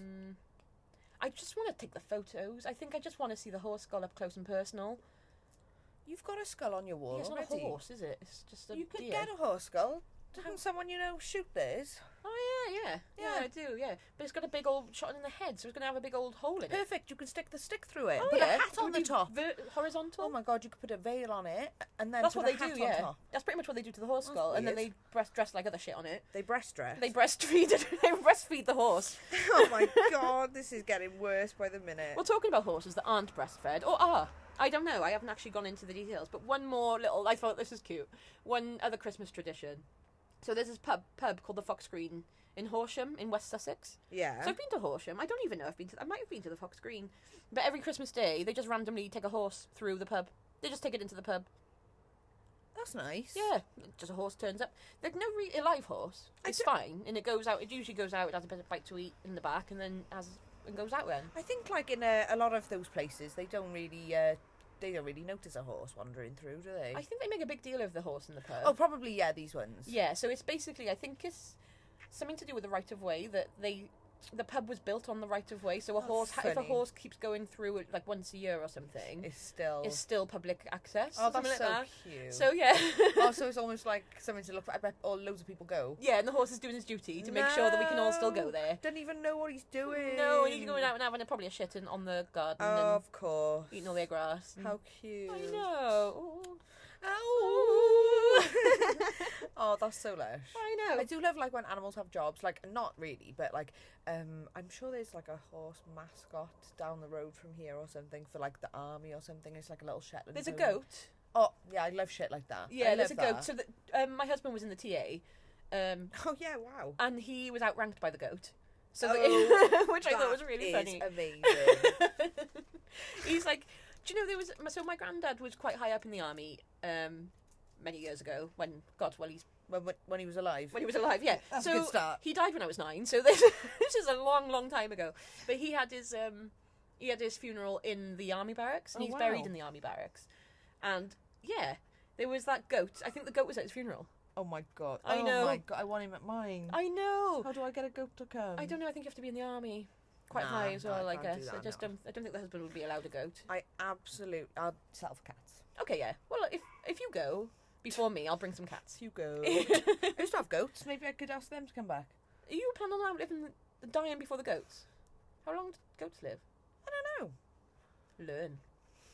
I just want to take the photos. I think I just want to see the horse skull up close and personal. You've got a skull on your wall It's not already. a horse, is it? It's just a You could deer. get a horse skull. Doesn't someone you know shoot theirs? Oh, yeah. Yeah. I do, yeah. But it's got a big old shot in the head, so it's going to have a big old hole in it. Perfect. You can stick the stick through it. Oh, Put yeah. a hat It on would the be top. Horizontal? Oh my god, you could put a veil on it and then That's put what a they hat do, on yeah. top. That's pretty much what they do to the horse That's skull, and then weird. they dress like other shit on it. They breast dress. They breastfeed it. They breastfeed the horse. Oh my god, this is getting worse by the minute. Well, talking about horses that aren't breastfed, or are, I don't know, I haven't actually gone into the details, but one more little, I thought this was cute, one other Christmas tradition. So there's this pub called the Fox Green in Horsham, in West Sussex. Yeah. So I've been to Horsham. I don't even know I might have been to the Fox Green. But every Christmas Day, they just randomly take a horse through the pub. They just take it into the pub. That's nice. Yeah, just a horse turns up. There's no a live horse. It's fine, and it goes out. It usually goes out. It has a bit of bite to eat in the back, and then goes out then. I think like in a lot of those places, they don't really notice a horse wandering through, do they? I think they make a big deal of the horse in the pub. Oh, probably, yeah, these ones. Yeah, so it's basically, I think it's something to do with the right of way, that the pub was built on the right of way, so if a funny. horse keeps going through it like once a year or something, It's still public access. Oh, or something that's like so that. cute. So yeah. Also, it's almost like something to look for. I bet loads of people go. Yeah, and the horse is doing his duty to make sure that we can all still go there. Don't even know what he's doing. No, and he's going out and having probably a shit on the garden Of course. and eating all their grass. How cute. I know. Ooh. Oh. Oh, that's so lush. I know. I do love like when animals have jobs, like not really, but like I'm sure there's like a horse mascot down the road from here or something for like the army or something. It's like a little Shetland. There's a pony. goat. Oh, yeah, I love shit like that. Yeah, I there's a love goat. that. So my husband was in the TA, Oh, yeah, wow. and he was outranked by the goat. So Oh, which I thought was really funny. Amazing. He's like, do you know there was? So my granddad was quite high up in the army many years ago. When When he was alive. he was alive, yeah. That's so a good start. he died when I was 9. So this is a long time ago. But he had his funeral in the army barracks, and Oh, he's wow. buried in the army barracks. And yeah, there was that goat. I think the goat was at his funeral. Oh my god. I Oh know. my god, I want him at mine. I know. How do I get a goat to come? I don't know. I think you have to be in the army quite Nah, high as no, well. I I can't do guess. that, I just no. don't think the husband would be allowed a goat. I'll settle for cats. Okay, yeah. Well, if you go before me, I'll bring some cats. You go. I used to have goats. Maybe I could ask them to come back. Are you planning on dying before the goats? How long do goats live? I don't know. Learn.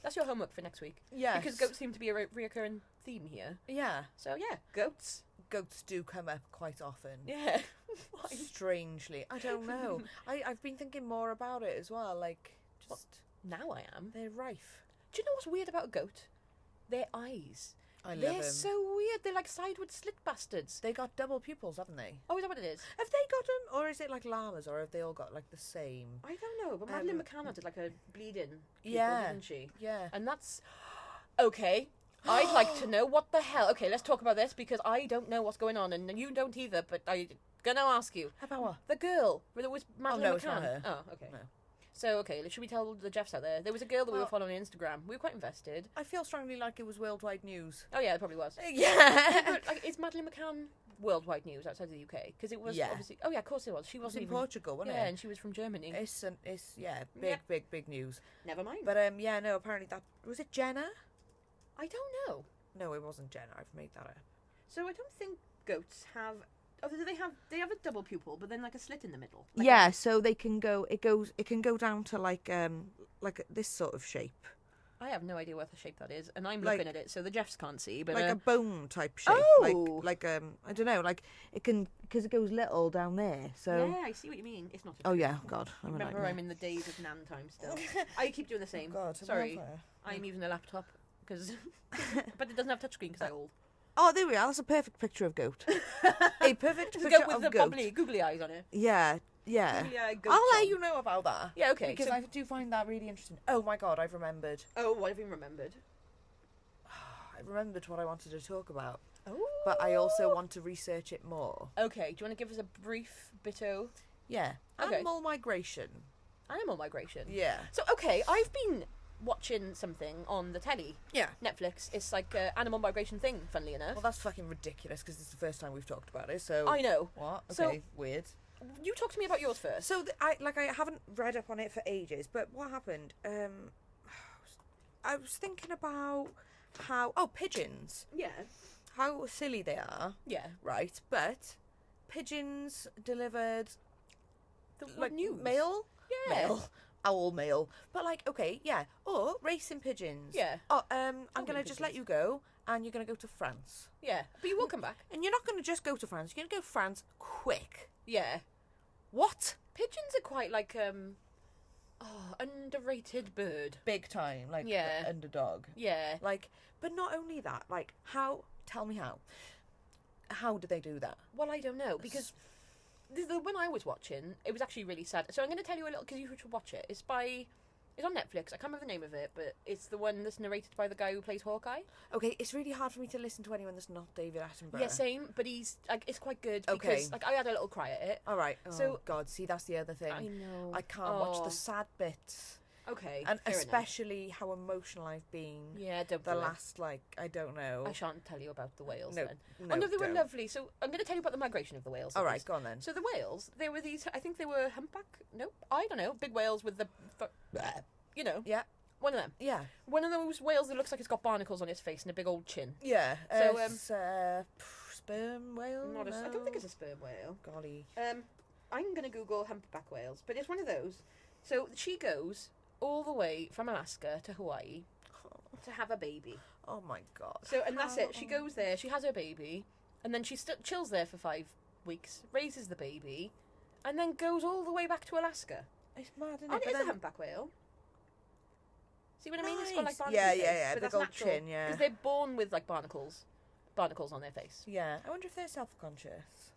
That's your homework for next week. Yes. Because goats seem to be a reoccurring theme here. Yeah. So yeah, goats. Goats do come up quite often. Yeah. Why? Strangely. I don't know. I've been thinking more about it as well. Like, just... Now I am. They're rife. Do you know what's weird about a goat? Their eyes. I love They're them. so weird. They're like sideward slit bastards. They got double pupils, haven't they? Oh, is that what it is? Have they got them? Or is it like llamas? Or have they all got like the same? I don't know. But Madeleine McCann did like a bleed-in. Yeah. Didn't she? Yeah. And that's... Okay. I'd like to know what the hell... Okay, let's talk about this because I don't know what's going on and you don't either, but I'm gonna ask you. How about what? The girl. It was Madeleine no, McCann. it's not her. Oh, okay. No. So, okay, should we tell the Jeffs out there? There was a girl that we were Well- following on Instagram. We were quite invested. I feel strongly like it was worldwide news. Oh, yeah, it probably was. Yeah. But, like, is Madeleine McCann worldwide news outside of the UK? Because it was Yeah. obviously... Oh, yeah, of course it was. She It was wasn't in even... Portugal, wasn't Yeah, it? and she was from Germany. It's Yeah. big news. Never mind. But yeah, no, apparently that was it Jenna? I don't know. No, it wasn't Jenna. I've made that up. So I don't think goats have... Oh, do they have a double pupil, but then like a slit in the middle. Like Yeah, so they can go. It can go down to like this sort of shape, I have no idea what the shape that is, and I'm Like- looking at it, so the Jeffs can't see. But like a bone type shape. Oh! Like I don't know. Like it can because it goes little down there. So yeah, I see what you mean. It's not. A oh yeah, God, I'm a Remember, nightmare. I'm in the days of Nan time still. I keep doing the same. God, I'm Sorry, on fire. I'm using a laptop because, but it doesn't have touchscreen because I'm old. Oh, there we are. That's a perfect picture of goat. A perfect The picture goat with of the goat. googly eyes on it. Yeah, yeah. Googly-eyed goat I'll let chum. you know about that. Yeah, okay. Because so- I do find that really interesting. Oh my God, I've remembered. Oh, what have you remembered? I remembered what I wanted to talk about, Oh. but I also want to research it more. Okay, do you want to give us a brief bito? Yeah, Okay. animal migration. Animal migration. Yeah, So, okay, I've been watching something on the telly. yeah. Netflix. It's like an animal migration thing, funnily enough. Well, that's fucking ridiculous because it's the first time we've talked about it. So I know. what? So- Okay, weird. You talk to me about yours first. So I haven't read up on it for ages, but what happened? I was thinking about how pigeons, Yeah. how silly they are, Yeah. right? But pigeons delivered What news? male, Yeah. male, owl male. But like, okay, yeah. Or racing pigeons. Yeah. Oh, I'm Golden gonna just pigeons. let you go, and you're gonna go to France. Yeah. But you will come back. And you're not gonna just go to France. You're gonna go France quick. Yeah. What? Pigeons are quite like underrated bird. Big time, like Yeah. the underdog. Yeah. Like, but not only that, like, how? Tell me how. How do they do that? Well, I don't know because when I was watching, it was actually really sad. So I'm going to tell you a little because you should watch it. It's on Netflix. I can't remember the name of it, but it's the one that's narrated by the guy who plays Hawkeye. Okay, it's really hard for me to listen to anyone that's not David Attenborough. Yeah, same. But he's like, it's quite good because Okay. like I had a little cry at it. All right. Oh, So- God, see, that's the other thing. I know. I can't watch Oh. the sad bits, Okay. and fair enough. especially how emotional I've been. Yeah, don't The do it. last, like, I don't know. I shan't tell you about the whales No, then. no, Oh no, they were don't. lovely. So I'm going to tell you about the migration of the whales. All at right, least. go on then. So the whales, they were these. I think they were humpback. Nope, I don't know. Big whales with the, you know, Yeah, one of them. yeah, One of those whales that looks like it's got barnacles on its face and a big old chin. yeah. So, It's, sperm whale. Not a, I No. don't think it's a sperm whale. Golly. I'm gonna Google humpback whales, but it's one of those. So she goes all the way from Alaska to Hawaii to have a baby. Oh my God. So and that's it. She How- goes there. She has her baby, and then she chills there for 5 weeks, raises the baby, and then goes all the way back to Alaska. It's mad, isn't it? And But it is a then- humpback whale. See what I mean? It's got like Nice. barnacle face, Yeah. but Big that's old natural. chin, yeah. Because they're born with like barnacles on their face. Yeah. I wonder if they're self-conscious.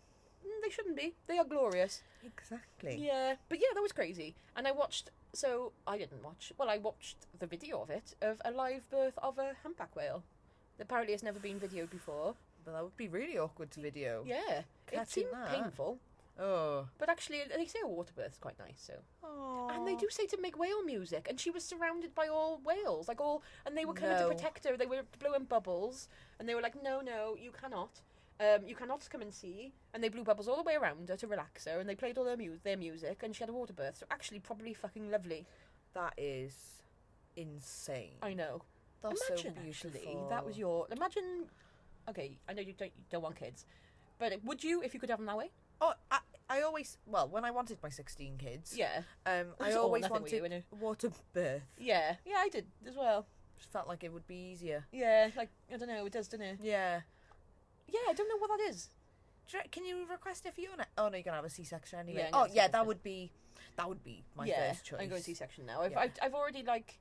They shouldn't be. They are glorious. Exactly. Yeah, but yeah, that was crazy. And I watched. So I didn't watch. Well, I watched the video of it of a live birth of a humpback whale. That apparently has never been videoed before. But that would be really awkward to video. Yeah, it Catching seemed that. painful. Oh. But actually, they say a water birth's quite nice. So. Aww. And they do say to make whale music, and she was surrounded by all whales, and they were coming to No. protect her. They were blowing bubbles, and they were like, "No, you cannot. You cannot come and see." And they blew bubbles all the way around her to relax her, and they played all their music, and she had a water birth. So actually, probably fucking lovely. That is insane. I know. That's Imagine so beautiful. actually, that was your. Imagine. Okay, I know you don't want kids, but would you if you could have them that way? Oh, I always, well, when I wanted my 16 kids, Yeah. I It's all always nothing with you, wanted innit? water birth. Yeah, I did as well. Just felt like it would be easier. Yeah, like I don't know, it does, doesn't it? Yeah. Yeah, I don't know what that is. Can you request it for you? Oh no, you're gonna have a C-section anyway. Yeah, I'm Oh gonna yeah, C-section. that would be my yeah, first choice. I'm going C-section now. Yeah. I've already like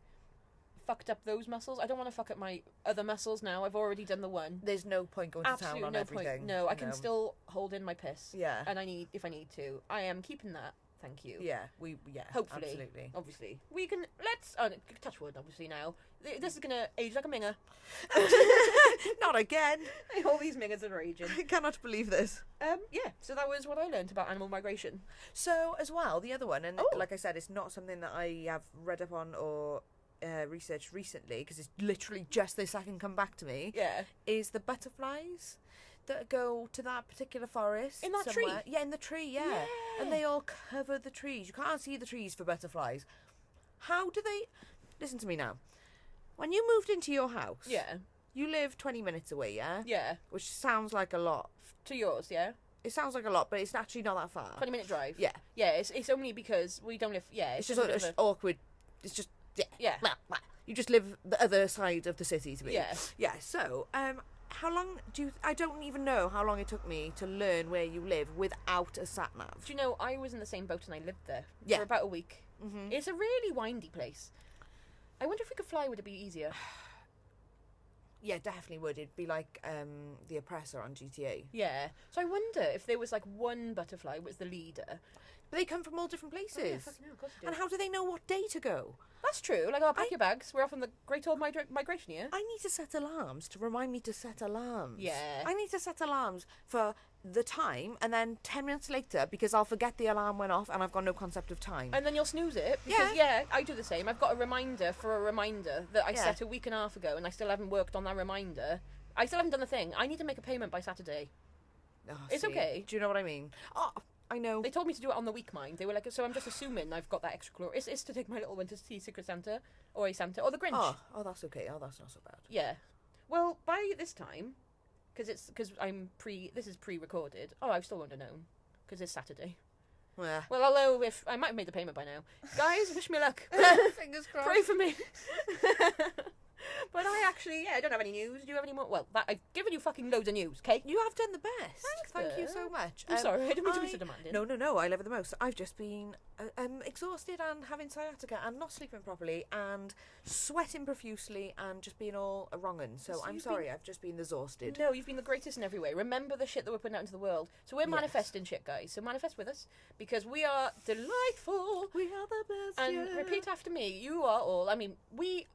fucked up those muscles. I don't want to fuck up my other muscles now. I've already done the one. There's no point going to Absolutely town on no everything. point. No, I can still hold in my piss. Yeah. And if I need to, I am keeping that. Thank you. Yeah, Hopefully, absolutely. obviously, we can. Let's touch wood. Obviously, now this is gonna age like a minger. Not again. All these mingers are aging. I cannot believe this. Yeah. So that was what I learned about animal migration. So as well, the other one, and Oh. like I said, it's not something that I have read up on or researched recently because it's literally just this second come back to me. Yeah. Is the butterflies that go to that particular forest In that somewhere. tree? Yeah, in the tree, yeah. And they all cover the trees. You can't see the trees for butterflies. How do they... Listen to me now. When you moved into your house, Yeah. you live 20 minutes away, yeah? Yeah. Which sounds like a lot. To yours, yeah. It sounds like a lot, but it's actually not that far. 20-minute drive. Yeah. Yeah. It's only because we don't live. Yeah. It's just a bit of it's awkward. It's just... Yeah. Yeah. Blah, blah. You just live the other side of the city to me. Yeah. Yeah, so... how long I don't even know how long it took me to learn where you live without a sat nav. Do you know, I was in the same boat and I lived there Yeah. for about a week. Mm-hmm. It's a really windy place. I wonder if we could fly, would it be easier? Yeah, definitely would. It'd be like the Oppressor on GTA. Yeah. So I wonder if there was like one butterfly was the leader. But they come from all different places. Oh, yeah, fucking hell, of course they do. And how do they know what day to go? That's true. Like, I'll pack your bags. We're off on the great old migration year. I need to set alarms to remind me to set alarms. Yeah. I need to set alarms for the time and then 10 minutes later because I'll forget the alarm went off and I've got no concept of time. And then you'll snooze it. Because, yeah, I do the same. I've got a reminder for a reminder that I set a week and a half ago and I still haven't worked on that reminder. I still haven't done the thing. I need to make a payment by Saturday. Oh, It's okay. Do you know what I mean? Oh, I know. They told me to do it on the week mind. They were like, so I'm just assuming I've got that extra claw. It's to take my little one to see Secret Santa or a Santa or the Grinch. Oh, that's okay. Oh, that's not so bad. Yeah. Well, by this time, because this is pre-recorded. Oh, I've still not known because it's Saturday. Yeah. Well, although if I might have made the payment by now, guys, wish me luck. Fingers crossed. Pray for me. But I don't have any news. Do you have any more? Well, I've given you fucking loads of news, okay? You have done the best. Thanks, Thank you Bert. so much. I'm sorry, I didn't mean to be so demanding. No. I love it the most. I've just been exhausted and having sciatica and not sleeping properly and sweating profusely and just being all wrongin'. So I'm sorry, I've just been exhausted. No, you've been the greatest in every way. Remember the shit that we're putting out into the world. So we're manifesting shit, guys. So manifest with us because we are delightful. We are the best. And repeat after me. You are all. I mean, we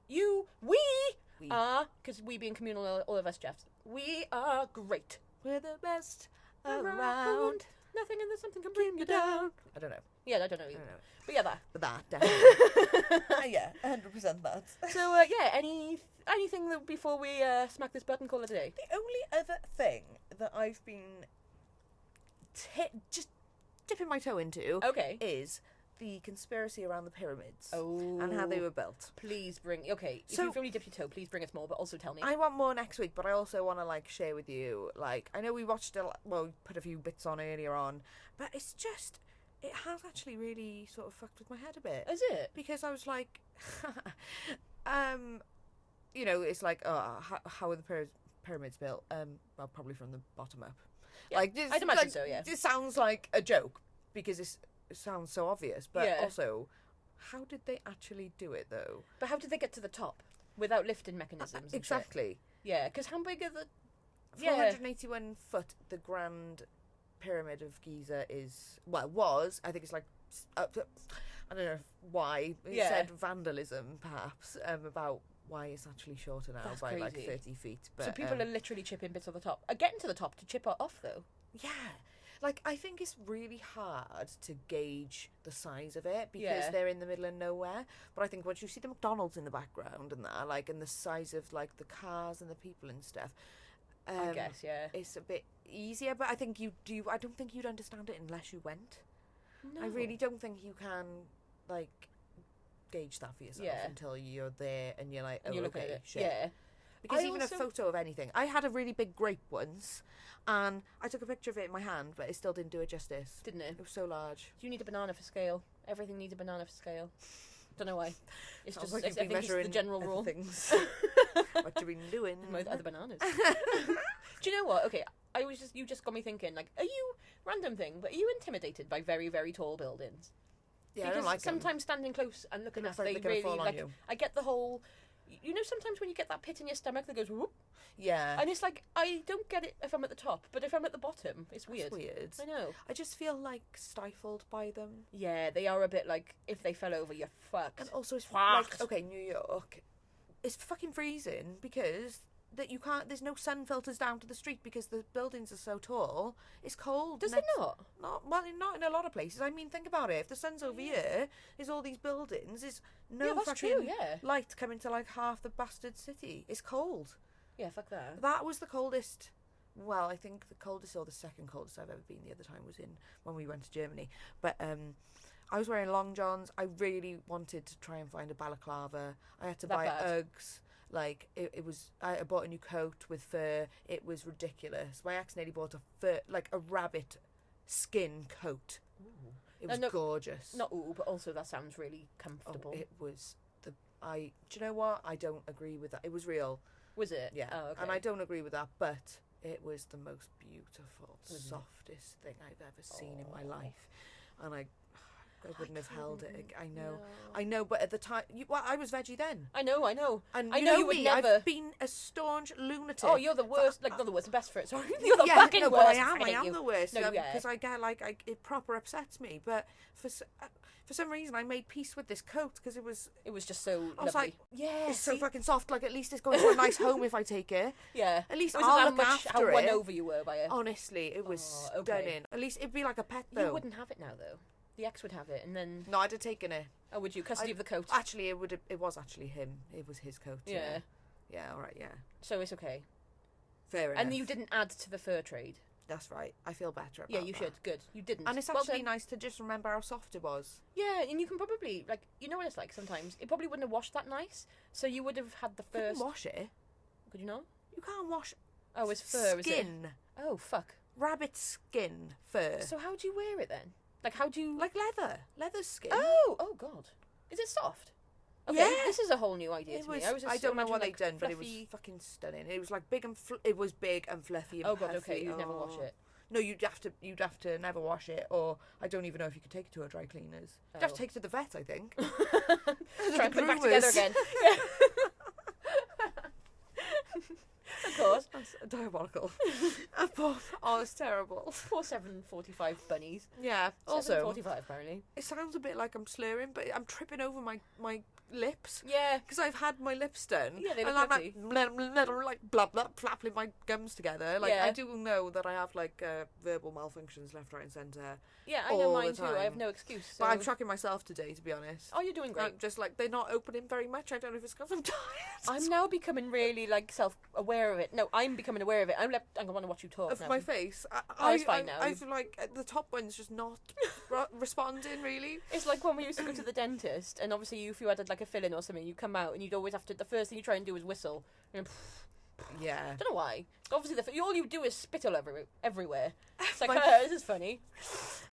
are, because we being communal, all of us Jeffs. We are great. We're the best around. Nothing and there's something can bring you down. I don't know. Yeah, I don't know either. But yeah, that. But that, definitely. Yeah, 100% that. So, yeah, anything that before we smack this button, call it a day? The only other thing that I've been just dipping my toe into is the conspiracy around the pyramids and how they were built. Please bring... Okay, if you've only dipped your toe, please bring us more, but also tell me. I want more next week, but I also want to, share with you, I know we watched we put a few bits on earlier on, but it's just... It has actually really sort of fucked with my head a bit. Is it? Because I was like... it's like, how are the pyramids built? Well, probably from the bottom up. Yeah, I'd imagine so, yeah. This sounds like a joke, because it sounds so obvious, but also how did they actually do it though? But how did they get to the top without lifting mechanisms? And Exactly. shit? Yeah, because how big are the... 481 foot, the Grand Pyramid of Giza was, I think it's like, I don't know why, it said vandalism, perhaps, about why it's actually shorter now. That's by crazy. Like 30 feet. But, so people are literally chipping bits of the top. Getting to the top to chip it off, though. Yeah. Like, I think it's really hard to gauge the size of it because they're in the middle of nowhere. But I think once you see the McDonald's in the background and that, like, and the size of, like, the cars and the people and stuff, I guess, it's a bit easier. But I think I don't think you'd understand it unless you went. No. I really don't think you can, like, gauge that for yourself until you're there and you're like, and you look okay, at it. shit. Yeah. Because even a photo of anything. I had a really big grape once, and I took a picture of it in my hand, but it still didn't do it justice. Didn't it? It was so large. You need a banana for scale. Everything needs a banana for scale. Don't know why. It's just, like I think it's the general rule. Things. What you been doing? With other bananas. Do you know what? Okay, you just got me thinking, like, are you, random thing, but are you intimidated by very, very tall buildings? Yeah, because I don't like sometimes standing close and looking at like they really, like, I get the whole, you know, sometimes when you get that pit in your stomach that goes whoop. Yeah. And it's like, I don't get it if I'm at the top, but if I'm at the bottom, it's weird. That's weird. I know. I just feel, like, stifled by them. Yeah, they are a bit like, if they fell over, you're fucked. And also, it's like, okay, New York, it's fucking freezing because that you can't, there's no sun filters down to the street because the buildings are so tall. It's cold. Does it not? Not in a lot of places. I mean, think about it. If the sun's over here, there's all these buildings. There's no fucking light coming to, like, half the bastard city. It's cold. Yeah, fuck that. That was the coldest. Well, I think the coldest or the second coldest I've ever been the other time was when we went to Germany. But I was wearing long johns. I really wanted to try and find a balaclava. I had to buy Uggs. Like, it was, I bought a new coat with fur. It was ridiculous. My ex nearly bought a rabbit skin coat. Ooh. It was gorgeous. Not but also that sounds really comfortable. Oh, it was do you know what? I don't agree with that. It was real. Was it? Yeah. Oh, okay. And I don't agree with that, but it was the most beautiful, softest thing I've ever seen in my life. And I wouldn't have held it. I know, but at the time, I was veggie then. I know. And I know you would never. I've been a staunch lunatic. Oh, you're the worst. Not the worst, the best for it. Sorry, you're the fucking worst. But I am the worst. No, because I get it proper upsets me. But for some reason, I made peace with this coat because it was just so lovely. I was like, yeah, it's so fucking soft. Like, at least it's going to a nice home if I take it. Yeah, at least I'll look after how won over you were by it. Honestly, it was stunning. At least it'd be like a pet though. You wouldn't have it now though. The ex would have it, and then no, I'd have taken it. Oh, would you custody of the coat? Actually, it was actually him. It was his coat. Yeah. Yeah. All right. Yeah. So it's okay. Fair enough. And you didn't add to the fur trade. That's right. I feel better about that. Yeah, you should. Good. You didn't. And it's actually nice to just remember how soft it was. Yeah, and you can probably, like, you know what it's like sometimes? It probably wouldn't have washed that nice, so you would have had the first... You couldn't wash it. Could you not? You can't wash... Oh, it's fur, is it? Skin. Oh, fuck. Rabbit skin fur. So how do you wear it then? Like, how do you... Like leather. Leather skin. Oh, God. Is it soft? Okay, yeah. This is a whole new idea to me. I don't know what they've done, but it was fucking stunning. It was like big and fluffy and God, okay, you'd never wash it. No, you'd have to never wash it, or I don't even know if you could take it to a dry cleaners. You'd have to take it to the vet, I think. Try and put it back together again. Yeah. Of course. That's diabolical. Oh, it's terrible. Poor 7:45 bunnies. Yeah. Also, 7:45 apparently. It sounds a bit like I'm slurring, but I'm tripping over my lips. Yeah. Because I've had my lips done. Yeah, they look lovely. Like blah blah flapping my gums together. Like I do know that I have like verbal malfunctions left, right, and centre. Yeah, I know mine too. I have no excuse. So. But I'm shocking myself today, to be honest. Oh, you're doing great. I'm just like they're not opening very much. I don't know if it's because I'm tired. I'm now becoming really like self-aware of it. No, I'm becoming aware of it. I'm going to watch you talk. Of now. My face. It's fine now. I feel like the top one's just not responding really. It's like when we used to go to the dentist, and obviously if you had like a filling or something, you come out and you'd always have to. The first thing you try and do is whistle. And yeah. I don't know why. Obviously, all you do is spittle everywhere. It's like, this is funny.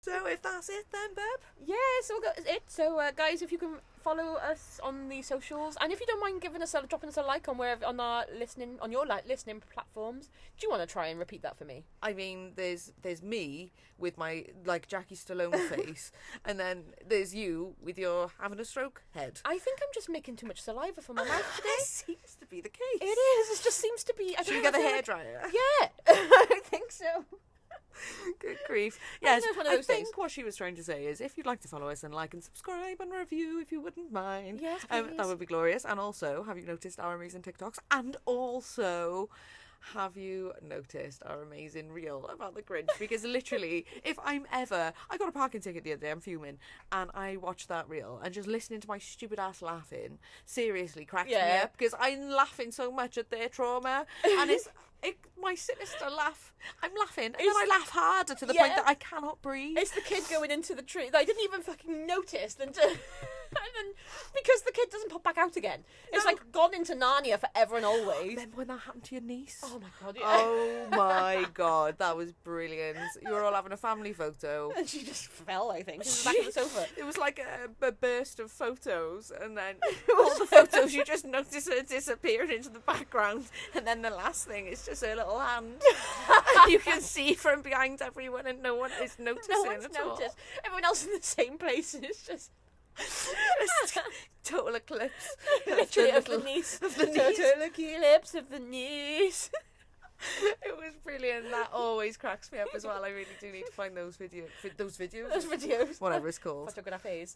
So if that's it then, Beb. Yeah, so that's it. So, guys, if you can follow us on the socials, and if you don't mind dropping us a like on our listening listening platforms. Do you want to try and repeat that for me? I mean, there's me with my like Jackie Stallone face, and then there's you with your having a stroke head. I think I'm just making too much saliva for my mouth today. It seems to be the case. It is. It just seems to be. Should we get the hairdryer? Yeah, I think so. Good grief. Yes, it's one of I those think days. what she was trying to say is if you'd like to follow us and like and subscribe and review if you wouldn't mind. Yes, that please. would be glorious. And also, have you noticed our amazing TikToks? And also, have you noticed our amazing reel about the Grinch? Because literally, if I'm ever... I got a parking ticket the other day, I'm fuming, and I watched that reel, and just listening to my stupid ass laughing seriously cracked me up, because I'm laughing so much at their trauma, and my sinister laugh. I'm laughing, and then I laugh harder to the point that I cannot breathe. It's the kid going into the tree. I didn't even fucking notice. And then because the kid doesn't pop back out again. It's like gone into Narnia forever and always. Remember when that happened to your niece? Oh my god, yeah. Oh my god, that was brilliant. You were all having a family photo. And she just fell, I think. She was back on the sofa. It was like a burst of photos, and then all the photos you just notice her disappearing into the background, and then the last thing is just her little hand. And you can see from behind everyone, and no one is noticing No one's at all. noticed. Everyone else in the same place, and it's just... Total eclipse. Literally of the niece. Total eclipse of the niece. It was brilliant. That always cracks me up as well. I really do need to find those videos. Those videos. Whatever it's called. Photographs.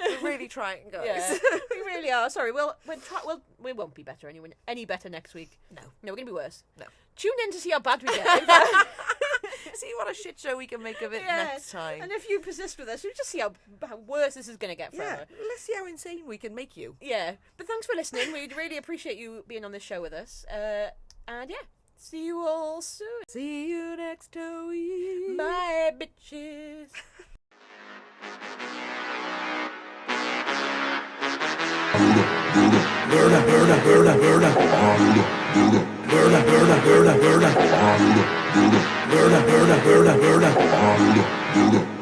We're really trying, guys. Yeah, we really are. Sorry, we won't be better any better next week. No, we're gonna be worse. No. Tune in to see how bad we get. See what a shit show we can make of it next time. And if you persist with us, we'll just see how worse this is gonna get forever. Yeah, let's see how insane we can make you. Yeah, but thanks for listening. We'd really appreciate you being on this show with us. And yeah. See you all soon. See you next week. Bye, bitches. Burda, burda, burda, burda. Burda, burda, burda, burda. Burda, burda, burda, burda.